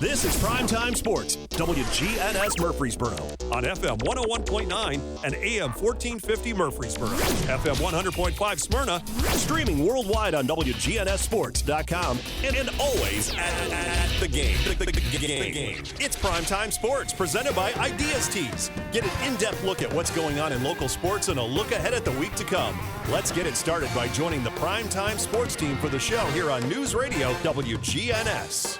This is Primetime Sports, WGNS Murfreesboro, on FM 101.9 and AM 1450 Murfreesboro, FM 100.5 Smyrna, streaming worldwide on WGNSSports.com, and always at the game. The game. It's Primetime Sports, presented by Ideas Tees. Get an in-depth look at what's going on in local sports and a look ahead at the week to come. Let's get it started by joining the Primetime Sports team for the show here on News Radio WGNS.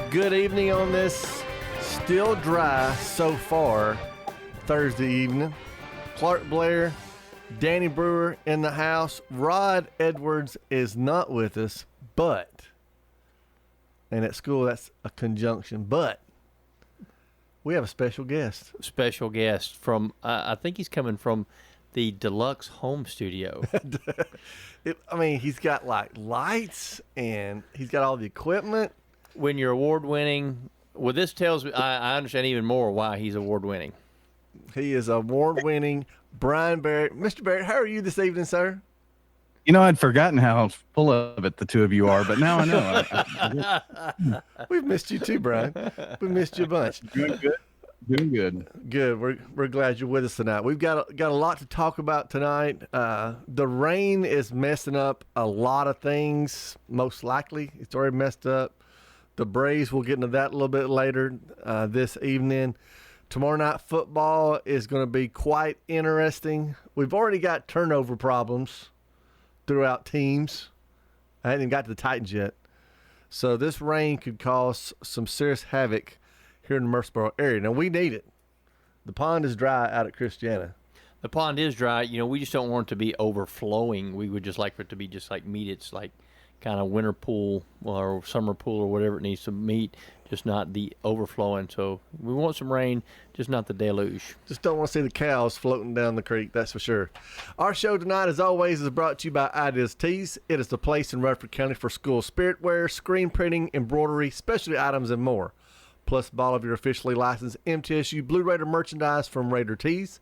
Good evening on this still dry so far Thursday evening. Clark Blair, Danny Brewer in the house. Rod Edwards is not with us, but, and at school that's a conjunction, but we have a special guest. Special guest from, I think he's coming from the deluxe home studio. He's got like lights and he's got all the equipment. When you're award-winning, well, this tells me, I understand even more why he's award-winning. He is award-winning. Brian Barrett. Mr. Barrett, how are you this evening, sir? You know, I'd forgotten how full of it the two of you are, but now I know. We've missed you too, Brian. We missed you a bunch. Doing good. Doing good. Good. We're glad you're with us tonight. We've got a lot to talk about tonight. The rain is messing up a lot of things. Most likely, it's already messed up the Braves. We'll get into that a little bit later this evening. Tomorrow night football is going to be quite interesting. We've already got turnover problems throughout teams. I haven't even got to the Titans yet. So this rain could cause some serious havoc here in the Murfreesboro area. Now, we need it. The pond is dry out at Christiana. The pond is dry. You know, we just don't want it to be overflowing. We would just like for it to be just like meet its like kind of winter pool or summer pool or whatever it needs to meet, just not the overflowing. So we want some rain, just not the deluge. Just don't want to see the cows floating down the creek, that's for sure. Our show tonight, as always, is brought to you by Ideas Tees. It is the place in Rutherford County for school spirit wear, screen printing, embroidery, specialty items, and more. Plus, all of your officially licensed MTSU Blue Raider merchandise from Raider Tees.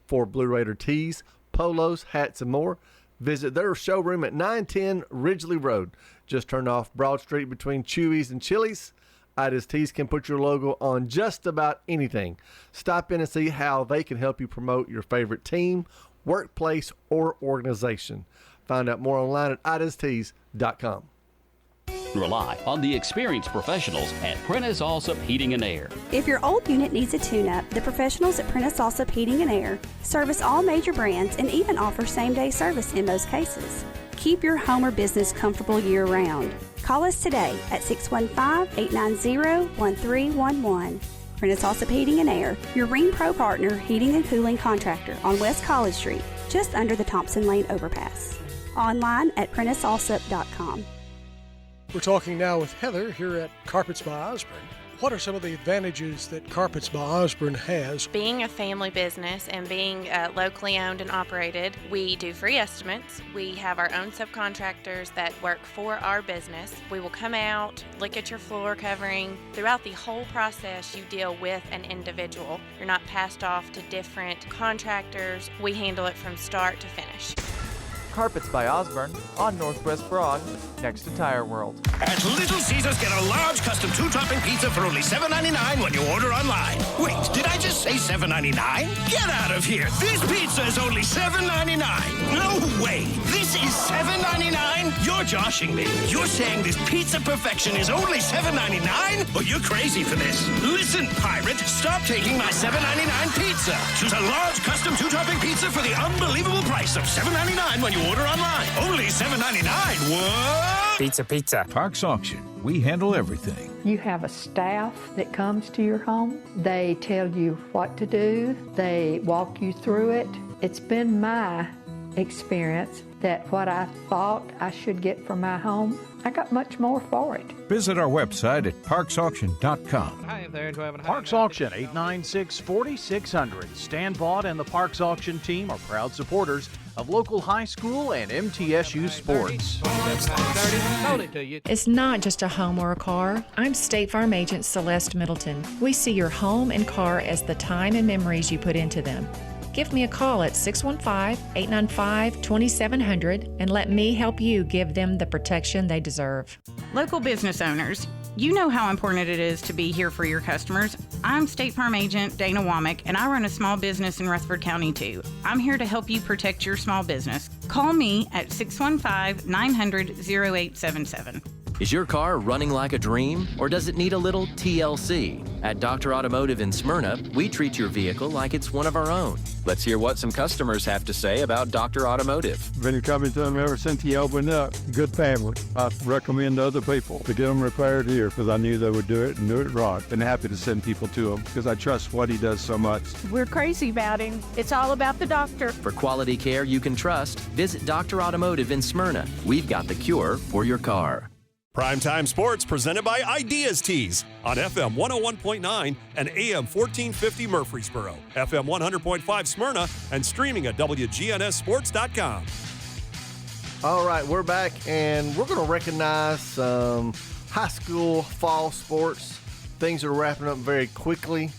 For Blue Raider tees, polos, hats, and more, visit their showroom at 910 Ridgely Road. Just turn off Broad Street between Chewy's and Chili's. Ideas Tees can put your logo on just about anything. Stop in and see how they can help you promote your favorite team, workplace, or organization. Find out more online at ideastees.com. Rely on the experienced professionals at Prentice Allsup Heating and Air. If your old unit needs a tune-up, the professionals at Prentice Allsup Heating and Air service all major brands and even offer same-day service in most cases. Keep your home or business comfortable year-round. Call us today at 615-890-1311. Prentice Allsup Heating and Air, your Ring Pro partner heating and cooling contractor on West College Street, just under the Thompson Lane overpass. Online at PrenticeAllsup.com. We're talking now with Heather here at Carpets by Osborne. What are some of the advantages that Carpets by Osborne has? Being a family business and being locally owned and operated, we do free estimates. We have our own subcontractors that work for our business. We will come out, look at your floor covering. Throughout the whole process, you deal with an individual. You're not passed off to different contractors. We handle it from start to finish. Carpets by Osborne on Northwest Broad, next to Tire World. At Little Caesars, get a large custom 2-topping pizza for only $7.99 when you order online. Wait, did I just say $7.99? Get out of here! This pizza is only $7.99. No way! This is $7.99? You're joshing me. You're saying this pizza perfection is only $7.99? Well, you're crazy for this. Listen, pirate, stop taking my $7.99 pizza. Choose a large custom 2-topping pizza for the unbelievable price of $7.99 when you order online. Only $7.99. What? Pizza. Parks Auction. We handle everything. You have a staff that comes to your home. They tell you what to do. They walk you through it. It's been my experience that what I thought I should get for my home, I got much more for it. Visit our website at parksauction.com. Hi there, Parks Auction, 896-4600. Stan Vaught and the Parks Auction team are proud supporters of local high school and MTSU sports. It's not just a home or a car. I'm State Farm Agent Celeste Middleton. We see your home and car as the time and memories you put into them. Give me a call at 615-895-2700 and let me help you give them the protection they deserve. Local business owners, You know how important it is to be here for your customers. I'm State Farm Agent Dana Womack, and I run a small business in Rutherford County, too. I'm here to help you protect your small business. Call me at 615-900-0877. Is your car running like a dream, or does it need a little TLC? At Dr. Automotive in Smyrna, we treat your vehicle like it's one of our own. Let's hear what some customers have to say about Dr. Automotive. Been coming to them ever since he opened up. Good family. I recommend other people to get them repaired here because I knew they would do it and do it right. Been happy to send people to him because I trust what he does so much. We're crazy about him. It's all about the doctor. For quality care you can trust, visit Dr. Automotive in Smyrna. We've got the cure for your car. Primetime Sports presented by Ideas Tees on FM 101.9 and AM 1450 Murfreesboro, FM 100.5 Smyrna, and streaming at WGNSSports.com. All right, we're back, and we're going to recognize some high school fall sports. Things are wrapping up very quickly.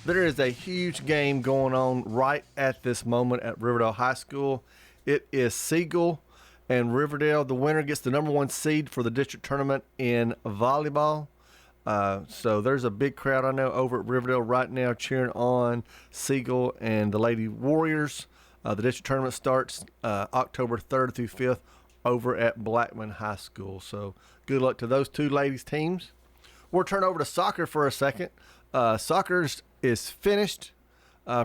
There is a huge game going on right at this moment at Riverdale High School. It is Siegel and Riverdale. The winner gets the number 1 seed for the district tournament in volleyball. So there's a big crowd, I know, over at Riverdale right now cheering on Siegel and the Lady Warriors. The district tournament starts October 3rd through 5th over at Blackman High School. So good luck to those two ladies' teams. We'll turn over to soccer for a second. Soccer is finished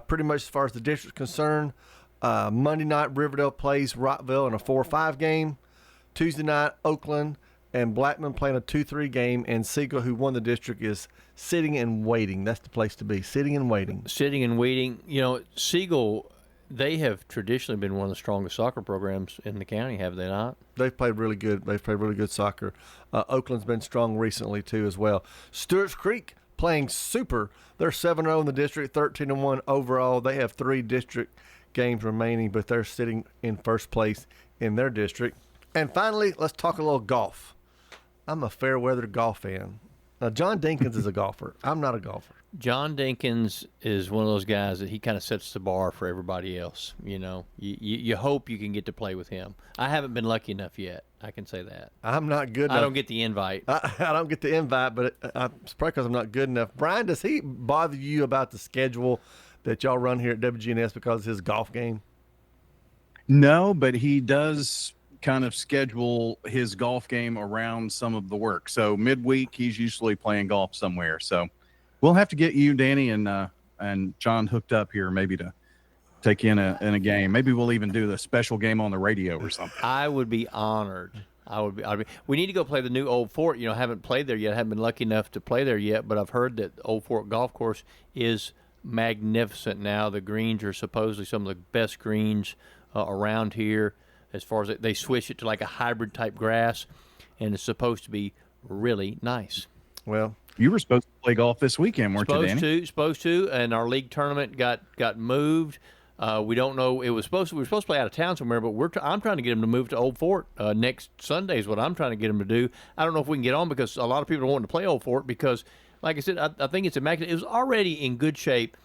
pretty much as far as the district's concerned. Monday night, Riverdale plays Rockville in a 4-5 game. Tuesday night, Oakland and Blackman playing a 2-3 game. And Siegel, who won the district, is sitting and waiting. That's the place to be, sitting and waiting. Sitting and waiting. You know, Siegel, they have traditionally been one of the strongest soccer programs in the county, have they not? They've played really good. They've played really good soccer. Oakland's been strong recently, too, as well. Stewart's Creek playing super. They're 7-0 in the district, 13-1 overall. They have 3 district games remaining, but they're sitting in first place in their district. And finally, let's talk a little golf. I'm a fair weather golf fan. Now, John Dinkins is a golfer. I'm not a golfer. John Dinkins is one of those guys that he kind of sets the bar for everybody else. You know, you hope you can get to play with him. I haven't been lucky enough yet. I can say that. I'm not good enough. I don't get the invite. I don't get the invite, but it's probably because I'm not good enough. Brian, does he bother you about the schedule that y'all run here at WGNS because of his golf game? No, but he does kind of schedule his golf game around some of the work. So midweek, he's usually playing golf somewhere. So we'll have to get you, Danny, and John hooked up here maybe to take you in a game. Maybe we'll even do the special game on the radio or something. I would be honored. We need to go play the new Old Fort. You know, haven't played there yet. Haven't been lucky enough to play there yet, but I've heard that Old Fort Golf Course is magnificent now. The greens are supposedly some of the best greens around here, as far as they switch it to like a hybrid type grass, and it's supposed to be really nice. Well, you were supposed to play golf this weekend, weren't you, Danny? Supposed to, and our league tournament got moved. We don't know. We were supposed to play out of town somewhere, but I'm trying to get them to move to Old Fort next Sunday is what I'm trying to get them to do. I don't know if we can get on because a lot of people are wanting to play Old Fort because, like I said, I think it's immaculate. It was already in good shape,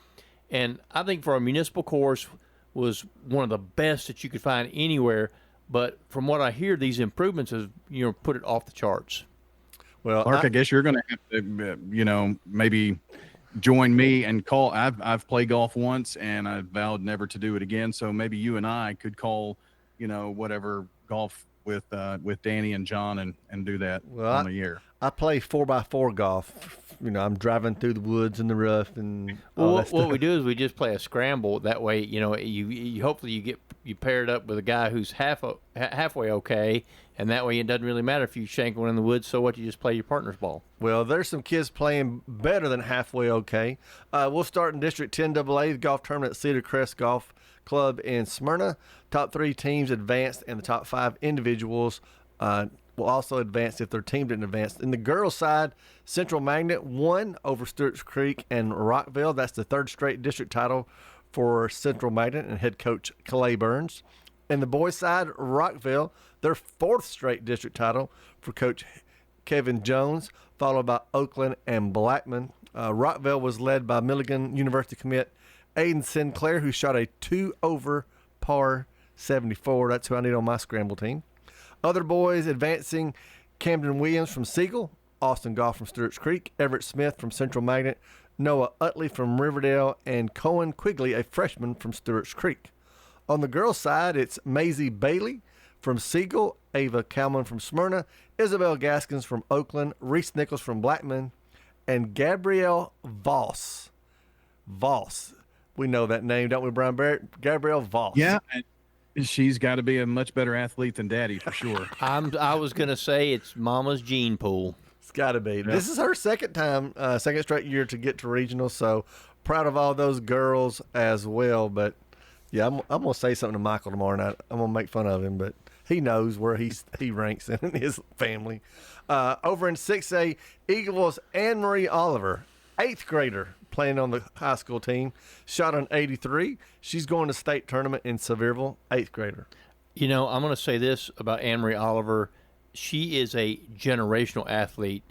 and I think for a municipal course was one of the best that you could find anywhere. But from what I hear, these improvements have put it off the charts. Well, Clark, I guess you're going to have to, maybe join me and call. I've played golf once, and I vowed never to do it again. So maybe you and I could call, whatever golf with Danny and John and do that on the year. I play 4x4 golf. I'm driving through the woods and the rough and all that stuff. What we do is we just play a scramble. That way, you hopefully you pair it up with a guy who's halfway okay, and that way it doesn't really matter if you shank one in the woods. So what? You just play your partner's ball. Well, there's some kids playing better than halfway okay. We'll start in District 10AA, the golf tournament at Cedar Crest Golf Club in Smyrna. Top 3 teams advanced, and the top 5 individuals will also advance if their team didn't advance. In the girls' side, Central Magnet won over Stewart's Creek and Rockville. That's the 3rd straight district title for Central Magnet and head coach Clay Burns. In the boys' side, Rockville, their 4th straight district title for coach Kevin Jones, followed by Oakland and Blackman. Rockville was led by Milligan University commit Aiden Sinclair, who shot a 2-over par 74. That's who I need on my scramble team. Other boys advancing, Camden Williams from Siegel Austin Goff from Stewart's Creek, Everett Smith from Central Magnet, Noah Utley from Riverdale, and Cohen Quigley, a freshman from Stewart's Creek. On the girls' side, it's Maisie Bailey from Siegel, Ava Kalman from Smyrna, Isabel Gaskins from Oakland, Reese Nichols from Blackman, and Gabrielle Voss. Voss. We know that name, don't we, Brian Barrett? Gabrielle Voss. Yeah, and she's got to be a much better athlete than Daddy for sure. I was going to say it's Mama's gene pool. It's got to be. This is her second straight year to get to regional, so proud of all those girls as well. But, yeah, I'm going to say something to Michael tomorrow night. I'm going to make fun of him, but he knows where he ranks in his family. Over in 6A, Eagles Anne-Marie Oliver, 8th grader, playing on the high school team, shot an 83. She's going to state tournament in Sevierville, 8th grader. You know, I'm going to say this about Anne-Marie Oliver. She is a generational athlete.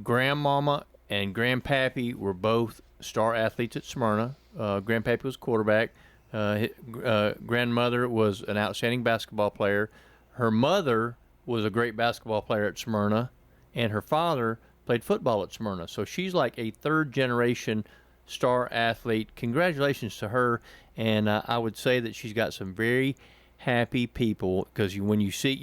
Grandmama and Grandpappy were both star athletes at Smyrna. Grandpappy was quarterback. Grandmother was an outstanding basketball player. Her mother was a great basketball player at Smyrna, and her father played football at Smyrna. So she's like a third-generation star athlete. Congratulations to her, and I would say that she's got some very happy people because when you see,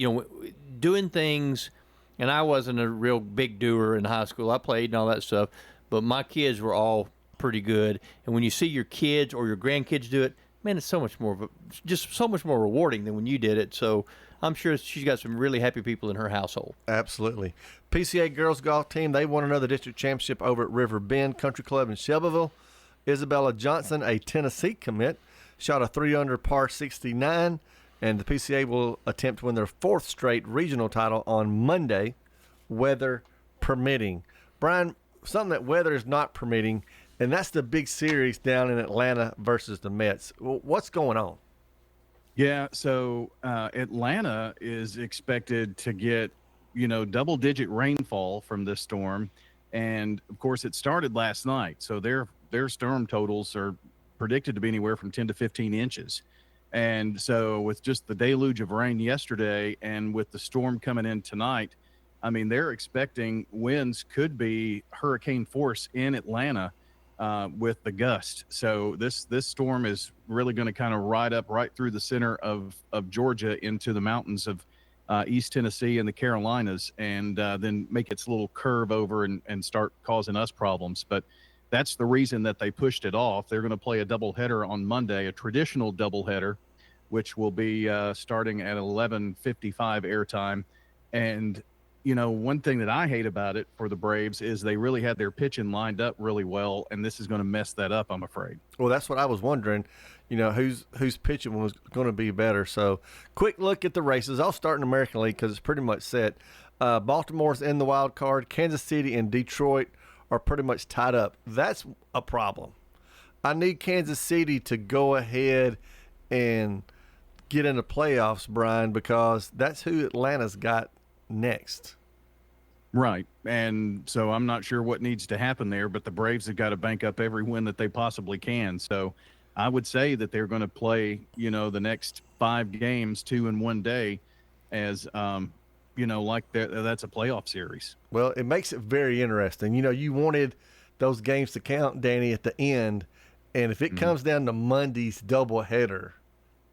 doing things, and I wasn't a real big doer in high school. I played and all that stuff, but my kids were all pretty good. And when you see your kids or your grandkids do it, man, it's so much more just so much more rewarding than when you did it. So I'm sure she's got some really happy people in her household. Absolutely. PCA girls golf team, they won another district championship over at River Bend Country Club in Shelbyville. Isabella Johnson, a Tennessee commit, shot a 3-under par 69, and the PCA will attempt to win their 4th straight regional title on Monday, weather permitting. Brian, something that weather is not permitting, and that's the big series down in Atlanta versus the Mets. What's going on? Yeah, so Atlanta is expected to get, double-digit rainfall from this storm. And, of course, it started last night. So their storm totals are predicted to be anywhere from 10 to 15 inches. And so with just the deluge of rain yesterday and with the storm coming in tonight, I mean, they're expecting winds could be hurricane force in Atlanta with the gust. So this storm is really going to kind of ride up right through the center of Georgia into the mountains of East Tennessee and the Carolinas, and then make its little curve over and start causing us problems. But that's the reason that they pushed it off. They're going to play a doubleheader on Monday, a traditional doubleheader, which will be starting at 11:55 airtime. And one thing that I hate about it for the Braves is they really had their pitching lined up really well, and this is going to mess that up, I'm afraid. Well, that's what I was wondering, whose pitching was going to be better. So, quick look at the races. I'll start in American League because it's pretty much set. Baltimore's in the wild card. Kansas City and Detroit are pretty much tied up. That's a problem. I need Kansas City to go ahead and get in the playoffs, Brian, because that's who Atlanta's got next. Right. And so I'm not sure what needs to happen there, but the Braves have got to bank up every win that they possibly can. So I would say that they're going to play, the next 5 games, 2 in one day as, like that's a playoff series. Well, it makes it very interesting. You wanted those games to count, Danny, at the end. And if it comes down to Monday's doubleheader,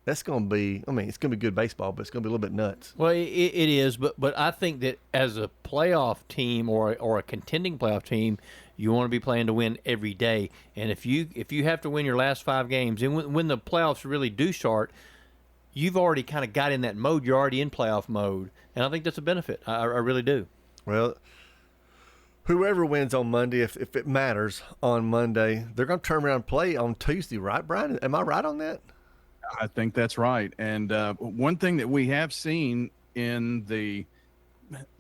that's going to be, it's going to be good baseball, but it's going to be a little bit nuts. Well, it is, but I think that as a playoff team or a contending playoff team, you want to be playing to win every day. And if you have to win your last 5 games, and when the playoffs really do start, you've already kind of got in that mode. You're already in playoff mode, and I think that's a benefit. I really do. Well, whoever wins on Monday, if it matters on Monday, they're going to turn around and play on Tuesday, right, Brian? Am I right on that? I think that's right. And one thing that we have seen in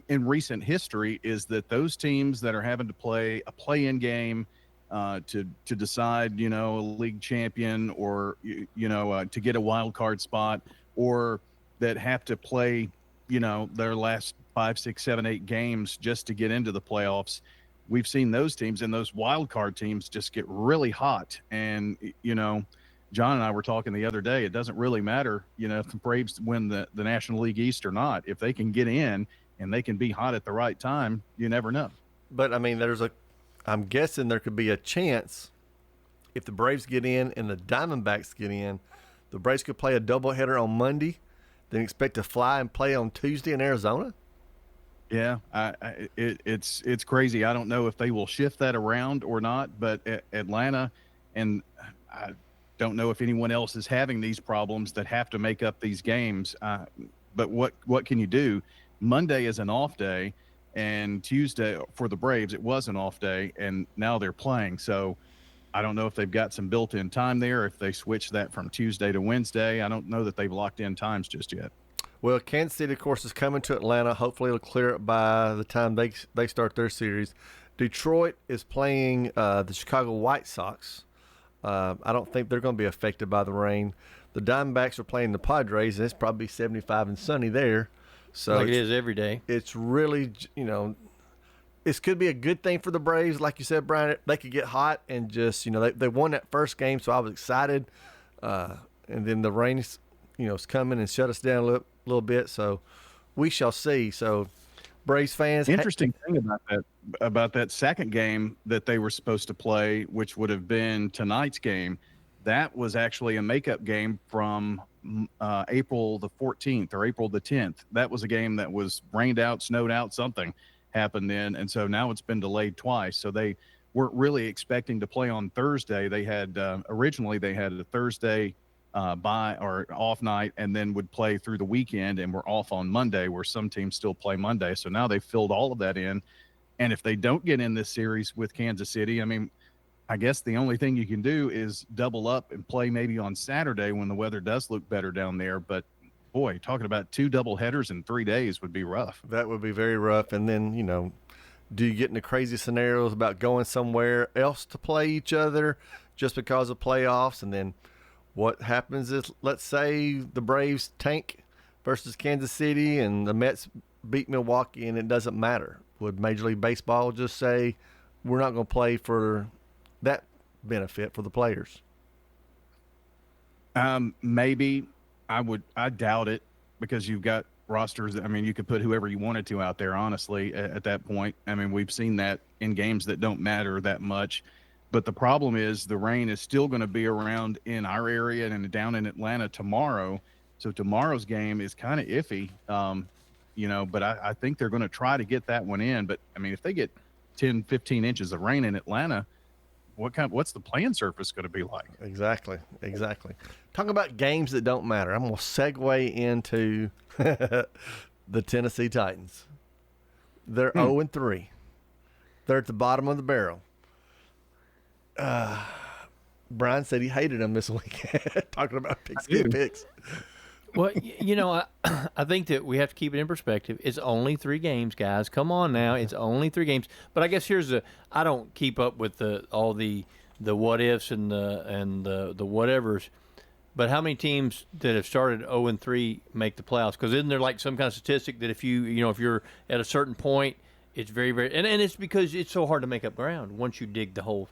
recent history is that those teams that are having to play a play-in game to decide, a league champion or, to get a wild card spot, or that have to play, their last 5, 6, 7, 8 games just to get into the playoffs. We've seen those teams and those wild card teams just get really hot. And, John and I were talking the other day, it doesn't really matter, if the Braves win the National League East or not. If they can get in and they can be hot at the right time. You never know. But I mean, I'm guessing there could be a chance if the Braves get in and the Diamondbacks get in, the Braves could play a doubleheader on Monday, then expect to fly and play on Tuesday in Arizona. Yeah, it's crazy. I don't know if they will shift that around or not, but Atlanta, and I don't know if anyone else is having these problems that have to make up these games. But what can you do? Monday is an off day, and Tuesday for the Braves, it was an off day, and now they're playing. So I don't know if they've got some built-in time there, if they switch that from Tuesday to Wednesday. I don't know that they've locked in times just yet. Well, Kansas City, of course, is coming to Atlanta. Hopefully it'll clear it by the time they start their series. Detroit is playing the Chicago White Sox. I don't think they're going to be affected by the rain. The Diamondbacks are playing the Padres, and it's probably 75 and sunny there. So like it is every day. It's really, this could be a good thing for the Braves. Like you said, Brian, they could get hot and just, they won that first game, so I was excited. And then the rain is coming and shut us down a little bit. So we shall see. So Braves fans. Interesting thing about that second game that they were supposed to play, which would have been tonight's game, that was actually a makeup game from April the 14th or April the 10th. That was a game that was rained out, snowed out, something happened then. And so now it's been delayed twice. So they weren't really expecting to play on Thursday. They had originally they had a Thursday bye or off night and then would play through the weekend and were off on Monday, where some teams still play Monday. So now they've filled all of that in. And if they don't get in this series with Kansas City, I mean, I guess the only thing you can do is double up and play maybe on Saturday when the weather does look better down there. But boy, talking about 2 double headers in 3 days would be rough. That would be very rough. And then, do you get into crazy scenarios about going somewhere else to play each other just because of playoffs? And then what happens is, let's say the Braves tank versus Kansas City and the Mets beat Milwaukee and it doesn't matter. Would Major League Baseball just say, we're not going to play for that benefit for the players? Maybe. I doubt it, because you've got rosters. I mean, you could put whoever you wanted to out there, honestly, at that point. I mean, we've seen that in games that don't matter that much. But the problem is the rain is still going to be around in our area and down in Atlanta tomorrow. So tomorrow's game is kind of iffy, but I think they're going to try to get that one in. But, I mean, if they get 10, 15 inches of rain in Atlanta, what's the playing surface going to be like? Exactly. Talking about games that don't matter, I'm going to segue into the Tennessee Titans. They're 0-3. They're at the bottom of the barrel. Brian said he hated them this week. Talking about pigskin picks. Well, I think that we have to keep it in perspective. It's only 3 games, guys. Come on now. It's only 3 games. But I guess I don't keep up with all the what ifs and the whatevers. But how many teams that have started 0-3 make the playoffs? Because isn't there like some kind of statistic that if if you're at a certain point, it's very, very, and it's because it's so hard to make up ground once you dig the hole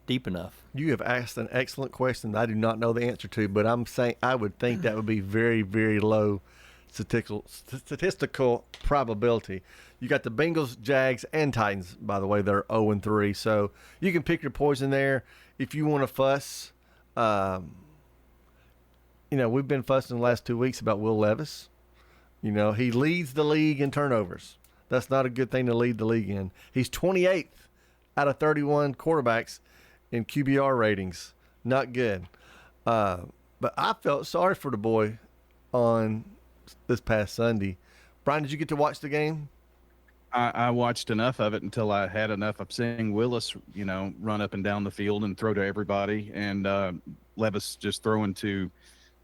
deep enough. You have asked an excellent question that I do not know the answer to, but I'm saying I would think that would be very, very low statistical probability. You got the Bengals, Jags, and Titans, by the way. They're 0-3, so you can pick your poison there. If you want to fuss, we've been fussing the last 2 weeks about Will Levis. He leads the league in turnovers. That's not a good thing to lead the league in. He's 28th out of 31 quarterbacks in QBR ratings. Not good. But I felt sorry for the boy on this past Sunday. Brian, did you get to watch the game? I watched enough of it until I had enough of seeing Willis, run up and down the field and throw to everybody, and Levis just throwing to,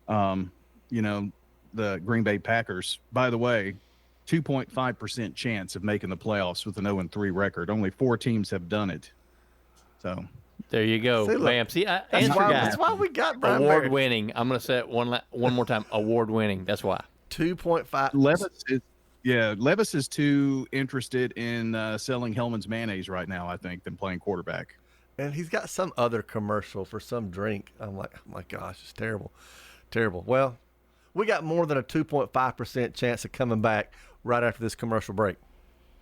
the Green Bay Packers. By the way, 2.5% chance of making the playoffs with an 0-3 record. Only 4 teams have done it. So there you go. Bam. See, that's why we got Brian award winning. I'm going to say it one more time. Award winning. That's why. 2.5. Levis is too interested in selling Hellman's mayonnaise right now, I think, than playing quarterback. And he's got some other commercial for some drink. I'm like, oh my gosh, it's terrible. Terrible. Well, we got more than a 2.5% chance of coming back. right after this commercial break.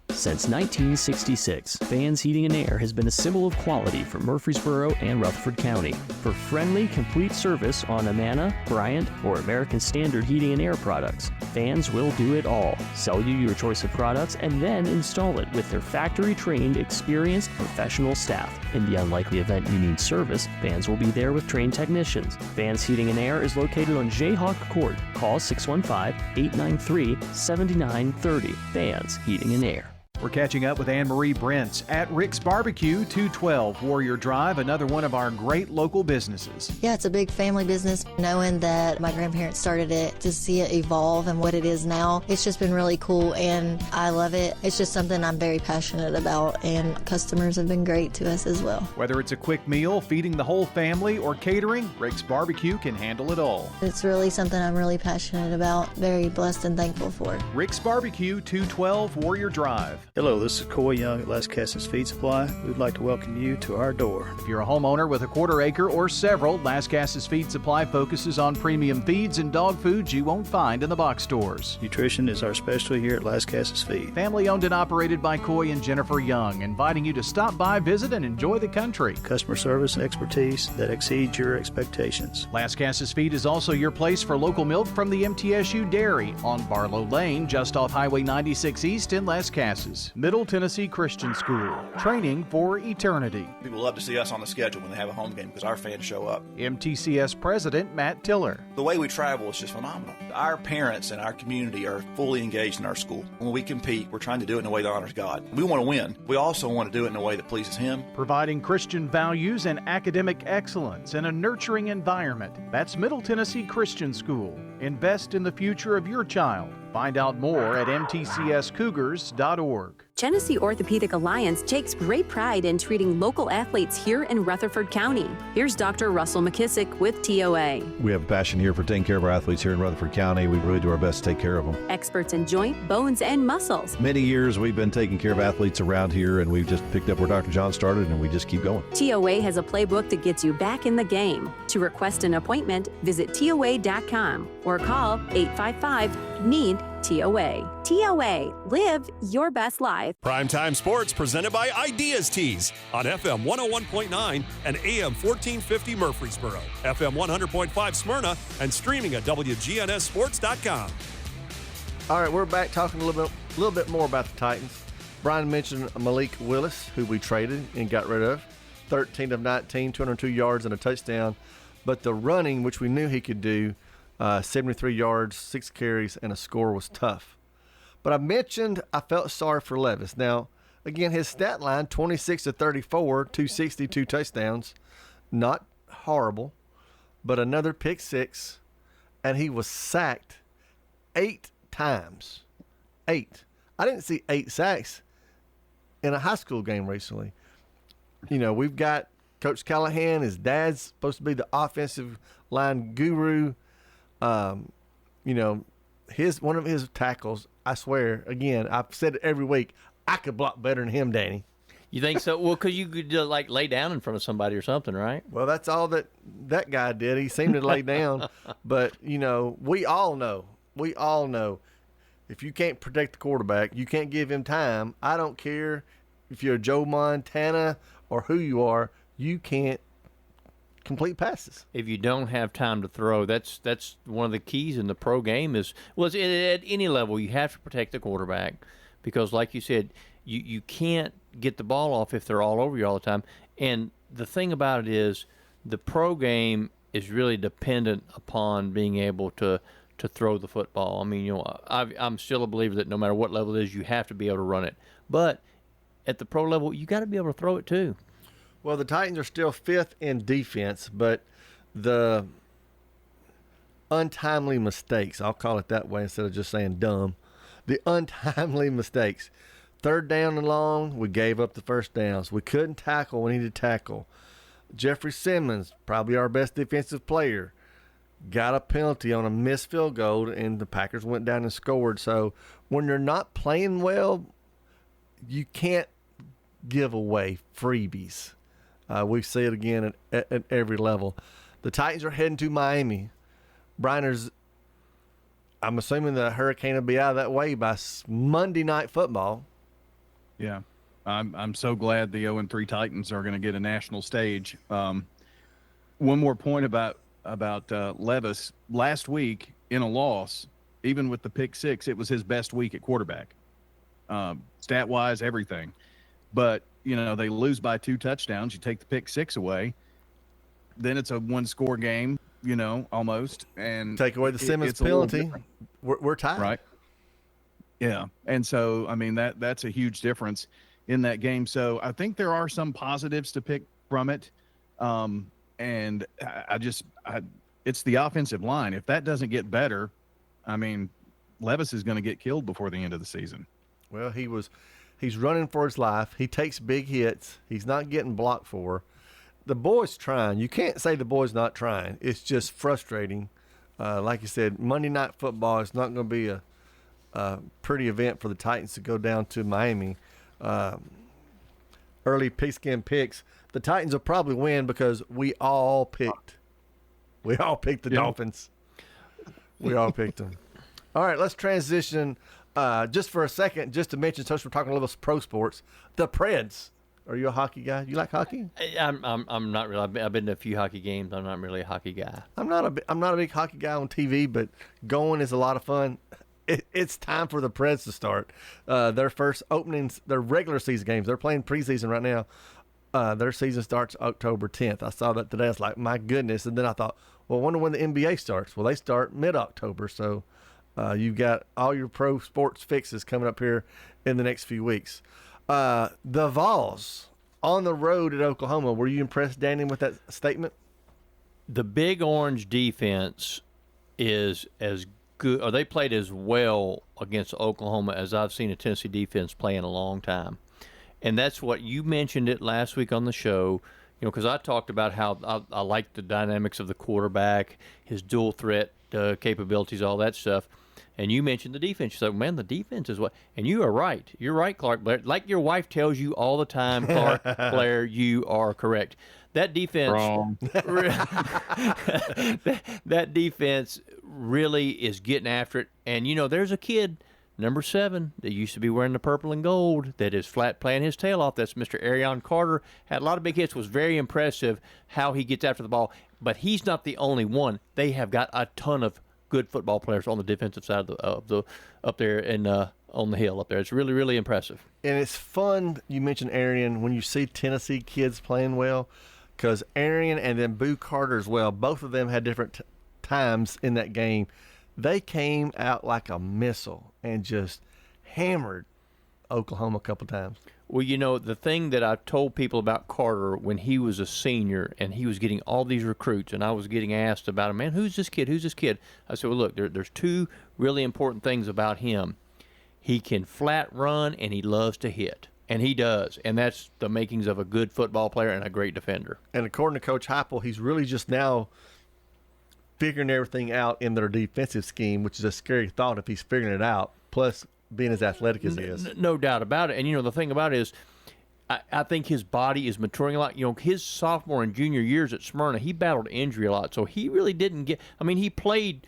Since 1966, Fans Heating and Air has been a symbol of quality for Murfreesboro and Rutherford County. For friendly, complete service on Amana, Bryant, or American Standard heating and air products, Fans will do it all. Sell you your choice of products and then install it with their factory-trained, experienced, professional staff. In the unlikely event you need service, Fans will be there with trained technicians. Fans Heating and Air is located on Jayhawk Court. Call 615-893-7930. Fans Heating and Air. We're catching up with Anne-Marie Brents at Rick's Barbecue, 212 Warrior Drive, another one of our great local businesses. Yeah, it's a big family business. Knowing that my grandparents started it, to see it evolve and what it is now, it's just been really cool and I love it. It's just something I'm very passionate about, and customers have been great to us as well. Whether it's a quick meal, feeding the whole family, or catering, Rick's Barbecue can handle it all. It's really something I'm really passionate about, very blessed and thankful for. Rick's Barbecue, 212 Warrior Drive. Hello, this is Coy Young at Las Casas Feed Supply. We'd like to welcome you to our door. If you're a homeowner with a quarter acre or several, Las Casas Feed Supply focuses on premium feeds and dog foods you won't find in the box stores. Nutrition is our specialty here at Las Casas Feed. Family owned and operated by Coy and Jennifer Young, inviting you to stop by, visit, and enjoy the country. Customer service and expertise that exceeds your expectations. Las Casas Feed is also your place for local milk from the MTSU Dairy on Barlow Lane, just off Highway 96 East in Las Casas. Middle Tennessee Christian School, training for eternity. People love to see us on the schedule when they have a home game because our fans show up. MTCS President Matt Tiller. The way we travel is just phenomenal. Our parents and our community are fully engaged in our school. When we compete, we're trying to do it in a way that honors God. We want to win. We also want to do it in a way that pleases Him. Providing Christian values and academic excellence in a nurturing environment. That's Middle Tennessee Christian School. Invest in the future of your child. Find out more at mtcscougars.org. Genesee Orthopedic Alliance takes great pride in treating local athletes here in Rutherford County. Here's Dr. Russell McKissick with TOA. We have a passion here for taking care of our athletes here in Rutherford County. We really do our best to take care of them. Experts in joint, bones, and muscles. Many years we've been taking care of athletes around here, and we've just picked up where Dr. John started, and we just keep going. TOA has a playbook that gets you back in the game. To request an appointment, visit TOA.com or call 855-NEED-TOA. TOA, live your best life. Primetime Sports presented by Ideas Tees on FM 101.9 and AM 1450 Murfreesboro, FM 100.5 Smyrna, and streaming at WGNSSports.com. All right, we're back talking a little bit more about the Titans. Brian mentioned Malik Willis, who we traded and got rid of. 13 of 19, 202 yards and a touchdown. But the running, which we knew he could do, 73 yards, 6 carries, and a score was tough. But I mentioned I felt sorry for Levis. Now, again, his stat line, 26 to 34, 262 touchdowns. Not horrible, but another pick six, and he was sacked 8 times. 8. I didn't see 8 sacks in a high school game recently. You know, we've got Coach Callahan. His dad's supposed to be the offensive line guru. You know, one of his tackles, I swear, again, I've said it every week, I could block better than him, Danny. You think so? Well, because you could like lay down in front of somebody or something, right? Well, that's all that guy did. He seemed to lay down. But, you know, we all know, if you can't protect the quarterback, you can't give him time. I don't care if you're Joe Montana or who you are, you can't complete passes. If you don't have time to throw, that's one of the keys in the pro game is, well, at any level, you have to protect the quarterback because, like you said, you can't get the ball off if they're all over you all the time. And the thing about it is the pro game is really dependent upon being able to throw the football. I mean, you know, I'm still a believer that no matter what level it is, you have to be able to run it. But at the pro level, you got to be able to throw it too. Well, the Titans are still 5th in defense, but the untimely mistakes, I'll call it that way instead of just saying dumb, the untimely mistakes. 3rd down and long, we gave up the first downs. We couldn't tackle when we needed to tackle. Jeffrey Simmons, probably our best defensive player, got a penalty on a missed field goal, and the Packers went down and scored. So when you're not playing well, you can't give away freebies. We see it again at every level. The Titans are heading to Miami. Briner's I'm assuming the Hurricane will be out of that way by Monday Night Football. Yeah. I'm so glad the 0-3 Titans are going to get a national stage. One more point about Levis. Last week in a loss, even with the pick six, it was his best week at quarterback, stat wise, everything. But they lose by 2 touchdowns. You take the pick six away, then it's a 1-score game. Almost, and take away the Simmons penalty. We're tied, right? Yeah, and so I mean that's a huge difference in that game. So I think there are some positives to pick from it, and it's the offensive line. If that doesn't get better, I mean, Levis is going to get killed before the end of the season. Well, he's running for his life. He takes big hits. He's not getting blocked for. The boy's trying. You can't say the boy's not trying. It's just frustrating. Like you said, Monday Night Football is not going to be a pretty event for the Titans to go down to Miami. Early pigskin picks. The Titans will probably win because we all picked the Dolphins. We all picked them. All right, let's transition just for a second, just to mention, since we're talking a little pro sports, the Preds. Are you a hockey guy? You like hockey? I'm not really. I've been to a few hockey games. I'm not really a hockey guy. I'm not a big hockey guy on TV, but going is a lot of fun. It's time for the Preds to start their first openings, their regular season games. They're playing preseason right now. Their season starts October 10th. I saw that today. I was like, my goodness. And then I thought, well, I wonder when the NBA starts. Well, they start mid-October. So you've got all your pro sports fixes coming up here in the next few weeks. The Vols on the road at Oklahoma. Were you impressed, Danny, with that statement? The Big Orange defense is as good, or they played as well against Oklahoma as I've seen a Tennessee defense play in a long time. And that's what you mentioned it last week on the show, because I talked about how I like the dynamics of the quarterback, his dual threat capabilities, all that stuff. And you mentioned the defense. You said, man, the defense is what. And you are right. You're right, Clark Blair. Like your wife tells you all the time, Clark Blair, you are correct. That defense. Wrong. that defense really is getting after it. And, there's a kid, number 7, that used to be wearing the purple and gold, that is flat playing his tail off. That's Mr. Arion Carter. Had a lot of big hits. Was very impressive how he gets after the ball. But he's not the only one. They have got a ton of good football players on the defensive side of the up there and on the hill up there. It's really, really impressive. And it's fun. You mentioned Arian when you see Tennessee kids playing well, because Arian and then Boo Carter as well. Both of them had different times in that game. They came out like a missile and just hammered Oklahoma a couple times. Well, the thing that I told people about Carter when he was a senior and he was getting all these recruits, and I was getting asked about him, man, who's this kid? Who's this kid? I said, well, look, there's 2 really important things about him. He can flat run, and he loves to hit. And he does. And that's the makings of a good football player and a great defender. And according to Coach Heupel, he's really just now figuring everything out in their defensive scheme, which is a scary thought if he's figuring it out. Plus, being as athletic as he is. No doubt about it. And, the thing about it is I think his body is maturing a lot. His sophomore and junior years at Smyrna, he battled injury a lot. So he really didn't get – he played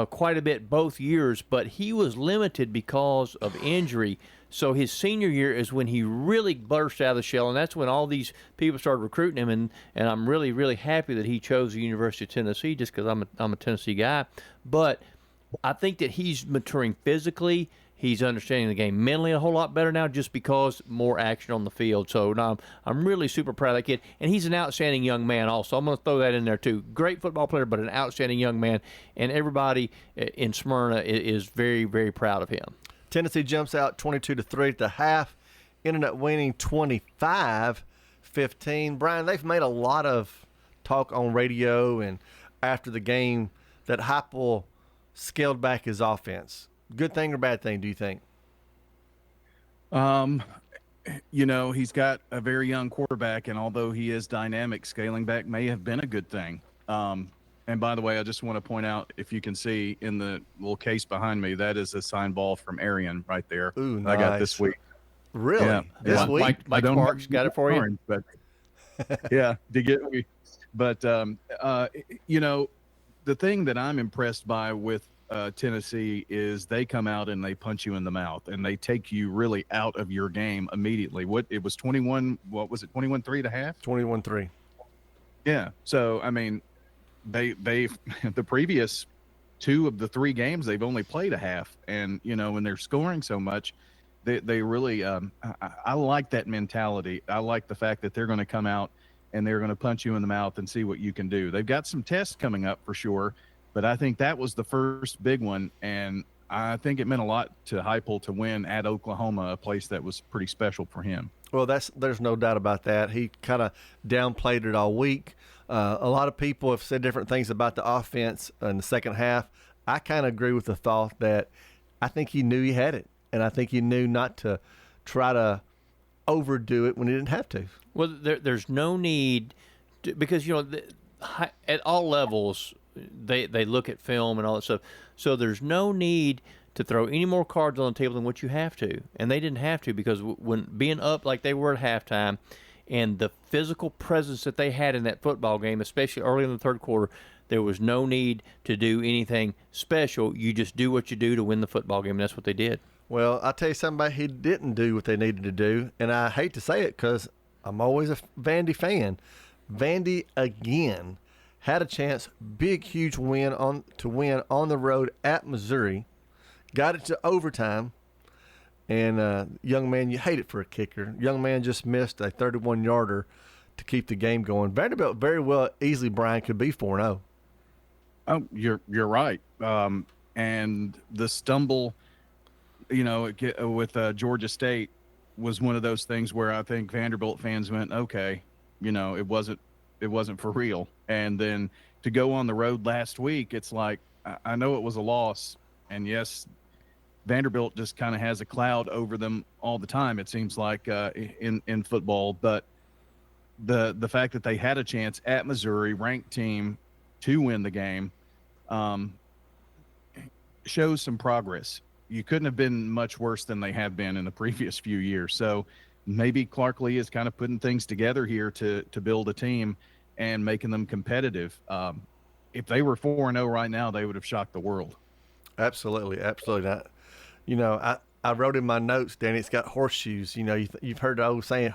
quite a bit both years, but he was limited because of injury. So his senior year is when he really burst out of the shell, and that's when all these people started recruiting him. And I'm really, really happy that he chose the University of Tennessee just because I'm a Tennessee guy. But I think that he's maturing physically. He's understanding the game mentally a whole lot better now just because more action on the field. So no, I'm really super proud of that kid. And he's an outstanding young man also. I'm going to throw that in there too. Great football player, but an outstanding young man. And everybody in Smyrna is very, very proud of him. Tennessee jumps out 22-3 at the half, ended up winning 25-15. Brian, they've made a lot of talk on radio and after the game that Heupel scaled back his offense. Good thing or bad thing, do you think? He's got a very young quarterback, and although he is dynamic, scaling back may have been a good thing. And by the way, I just want to point out, if you can see in the little case behind me, that is a signed ball from Arian right there. Ooh, nice. I got this week. Really? Yeah. This week? Mike Parks got it for you? Orange, but yeah, to get me. But, the thing that I'm impressed by with Tennessee is they come out and they punch you in the mouth and they take you really out of your game immediately. It was 21, what was it, 21-3 at half? 21-3. Yeah. So, I mean, they the previous 2 of the 3 games, they've only played a half. And, when they're scoring so much, they really, I like that mentality. I like the fact that they're going to come out and they're going to punch you in the mouth and see what you can do. They've got some tests coming up for sure. But I think that was the first big one, and I think it meant a lot to Heupel to win at Oklahoma, a place that was pretty special for him. Well, there's no doubt about that. He kind of downplayed it all week. A lot of people have said different things about the offense in the second half. I kind of agree with the thought that I think he knew he had it, and I think he knew not to try to overdo it when he didn't have to. Well, there's no need to, because, at all levels – They look at film and all that stuff. So there's no need to throw any more cards on the table than what you have to. And they didn't have to, because when being up like they were at halftime and the physical presence that they had in that football game, especially early in the third quarter, there was no need to do anything special. You just do what you do to win the football game, and that's what they did. Well, I'll tell you somebody who didn't do what they needed to do, and I hate to say it because I'm always a Vandy fan. Vandy, again, had a chance, big, huge win on the road at Missouri, got it to overtime, and young man, you hate it for a kicker. Young man just missed a 31-yarder to keep the game going. Vanderbilt very well, easily, Brian, could be 4-0. Oh, you're right. And the stumble, with Georgia State was one of those things where I think Vanderbilt fans went, okay, it wasn't for real. And then to go on the road last week, it's like, I know it was a loss. And yes, Vanderbilt just kind of has a cloud over them all the time, it seems like, in football. But the fact that they had a chance at Missouri, ranked team, to win the game, shows some progress. You couldn't have been much worse than they have been in the previous few years. So maybe Clark Lee is kind of putting things together here to build a team and making them competitive. If they were 4-0 right now, they would have shocked the world. Absolutely, absolutely not. I wrote in my notes, Danny, it's got horseshoes. You've heard the old saying,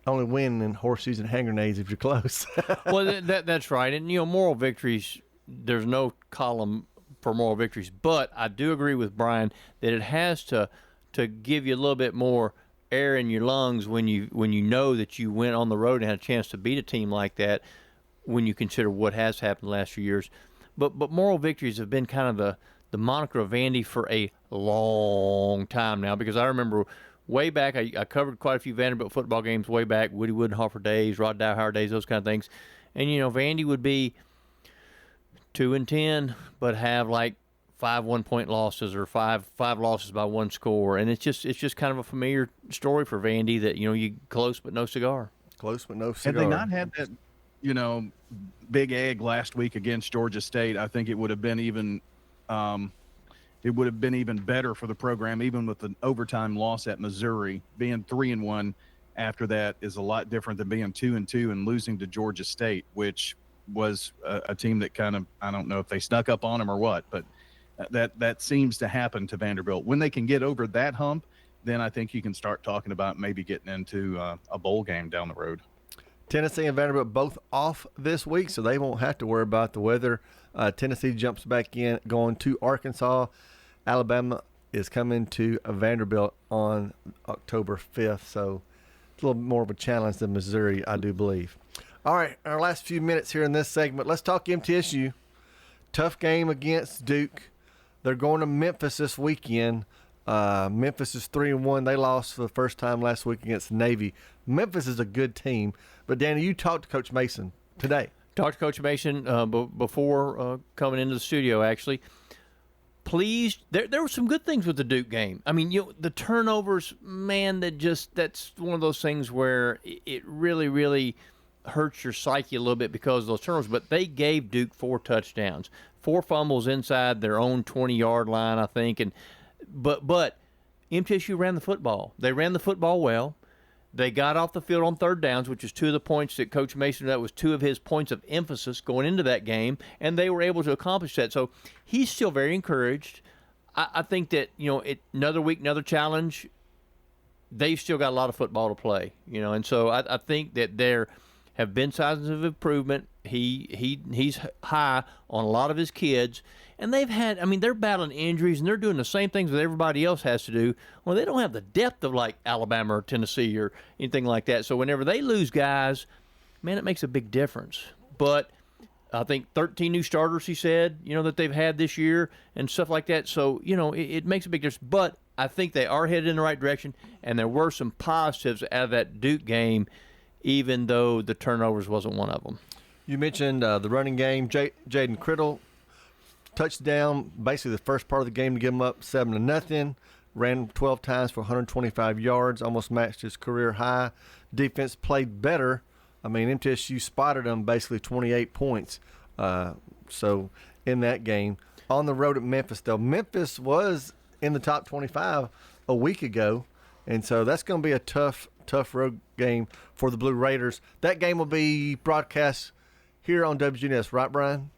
only win in horseshoes and hand grenades if you're close. Well, that's right. And, moral victories, there's no column for moral victories. But I do agree with Brian that it has to give you a little bit more air in your lungs when you know that you went on the road and had a chance to beat a team like that, when you consider what has happened the last few years. But moral victories have been kind of the moniker of Vandy for a long time now, because I remember way back, I covered quite a few Vanderbilt football games way back, Woody Woodenhofer days, Rod Dowhauer days, those kind of things. And, Vandy would be 2-10, but have like 5 one-point losses or five losses by one score, and it's just kind of a familiar story for Vandy that you close but no cigar. Close but no cigar. Had they not had that, big egg last week against Georgia State, I think it would have been even, better for the program, even with an overtime loss at Missouri. Being 3-1 after that is a lot different than being 2-2 and losing to Georgia State, which was a team that kind of, I don't know if they snuck up on them or what, but that seems to happen to Vanderbilt. When they can get over that hump, then I think you can start talking about maybe getting into a bowl game down the road. Tennessee and Vanderbilt both off this week, so they won't have to worry about the weather. Tennessee jumps back in, going to Arkansas. Alabama is coming to Vanderbilt on October 5th, so it's a little more of a challenge than Missouri, I do believe. All right, our last few minutes here in this segment, let's talk MTSU. Tough game against Duke. They're going to Memphis this weekend. Memphis is 3-1. They lost for the first time last week against Navy. Memphis is a good team. But, Danny, you talked to Coach Mason today. Talked to Coach Mason before coming into the studio, actually. Pleased. There were some good things with the Duke game. I mean, the turnovers, man, that's one of those things where it really, really hurts your psyche a little bit because of those turnovers. But they gave Duke 4 touchdowns, 4 fumbles inside their own 20-yard line, I think. But MTSU ran the football. They ran the football well. They got off the field on third downs, which is 2 of the points that Coach Mason, that was 2 of his points of emphasis going into that game, and they were able to accomplish that. So he's still very encouraged. I think that, another week, another challenge, they've still got a lot of football to play, and so I think that there have been signs of improvement. He's high on a lot of his kids, and they're battling injuries, and they're doing the same things that everybody else has to do. Well, they don't have the depth of like Alabama or Tennessee or anything like that. So whenever they lose guys, man, it makes a big difference. But I think 13 new starters, he said, that they've had this year and stuff like that. So, it makes a big difference. But I think they are headed in the right direction, and there were some positives out of that Duke game, even though the turnovers wasn't one of them. You mentioned the running game. Jaden Criddle, touchdown, basically the first part of the game to give him up 7-0. Ran 12 times for 125 yards, almost matched his career high. Defense played better. I mean, MTSU spotted them basically 28 points. So in that game. On the road at Memphis, though, Memphis was in the top 25 a week ago, and so that's going to be a tough road game for the Blue Raiders. That game will be broadcast here on WGNS, right, Brian?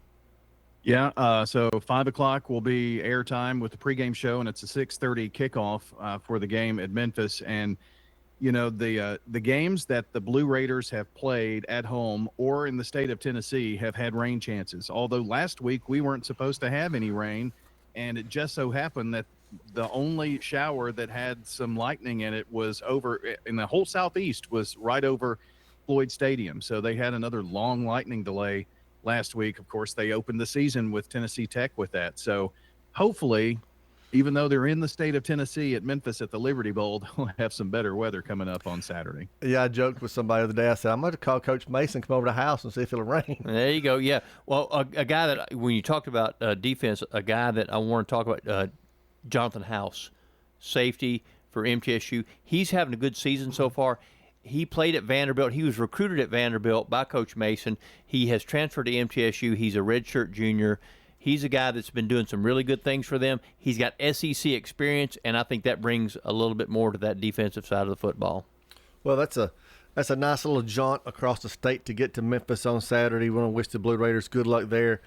Yeah, so 5 o'clock will be airtime with the pregame show, and it's a 6:30 kickoff for the game at Memphis. And, the games that the Blue Raiders have played at home or in the state of Tennessee have had rain chances. Although last week we weren't supposed to have any rain, and it just so happened that the only shower that had some lightning in it was over in the whole southeast, was right over Floyd Stadium. So they had another long lightning delay last week. Of course, they opened the season with Tennessee Tech with that. So hopefully, even though they're in the state of Tennessee at Memphis at the Liberty Bowl, they'll have some better weather coming up on Saturday. Yeah, I joked with somebody the other day. I said, I'm going to call Coach Mason, come over to the house and see if it'll rain. There you go. Yeah. Well, a guy that, when you talked about defense, a guy that I want to talk about, Jonathan House, safety for MTSU. He's having a good season so far. He played at Vanderbilt. He was recruited at Vanderbilt by Coach Mason. He has transferred to MTSU. He's a redshirt junior. He's a guy that's been doing some really good things for them. He's got SEC experience, and I think that brings a little bit more to that defensive side of the football. Well, that's a nice little jaunt across the state to get to Memphis on Saturday. We want to wish the Blue Raiders good luck there.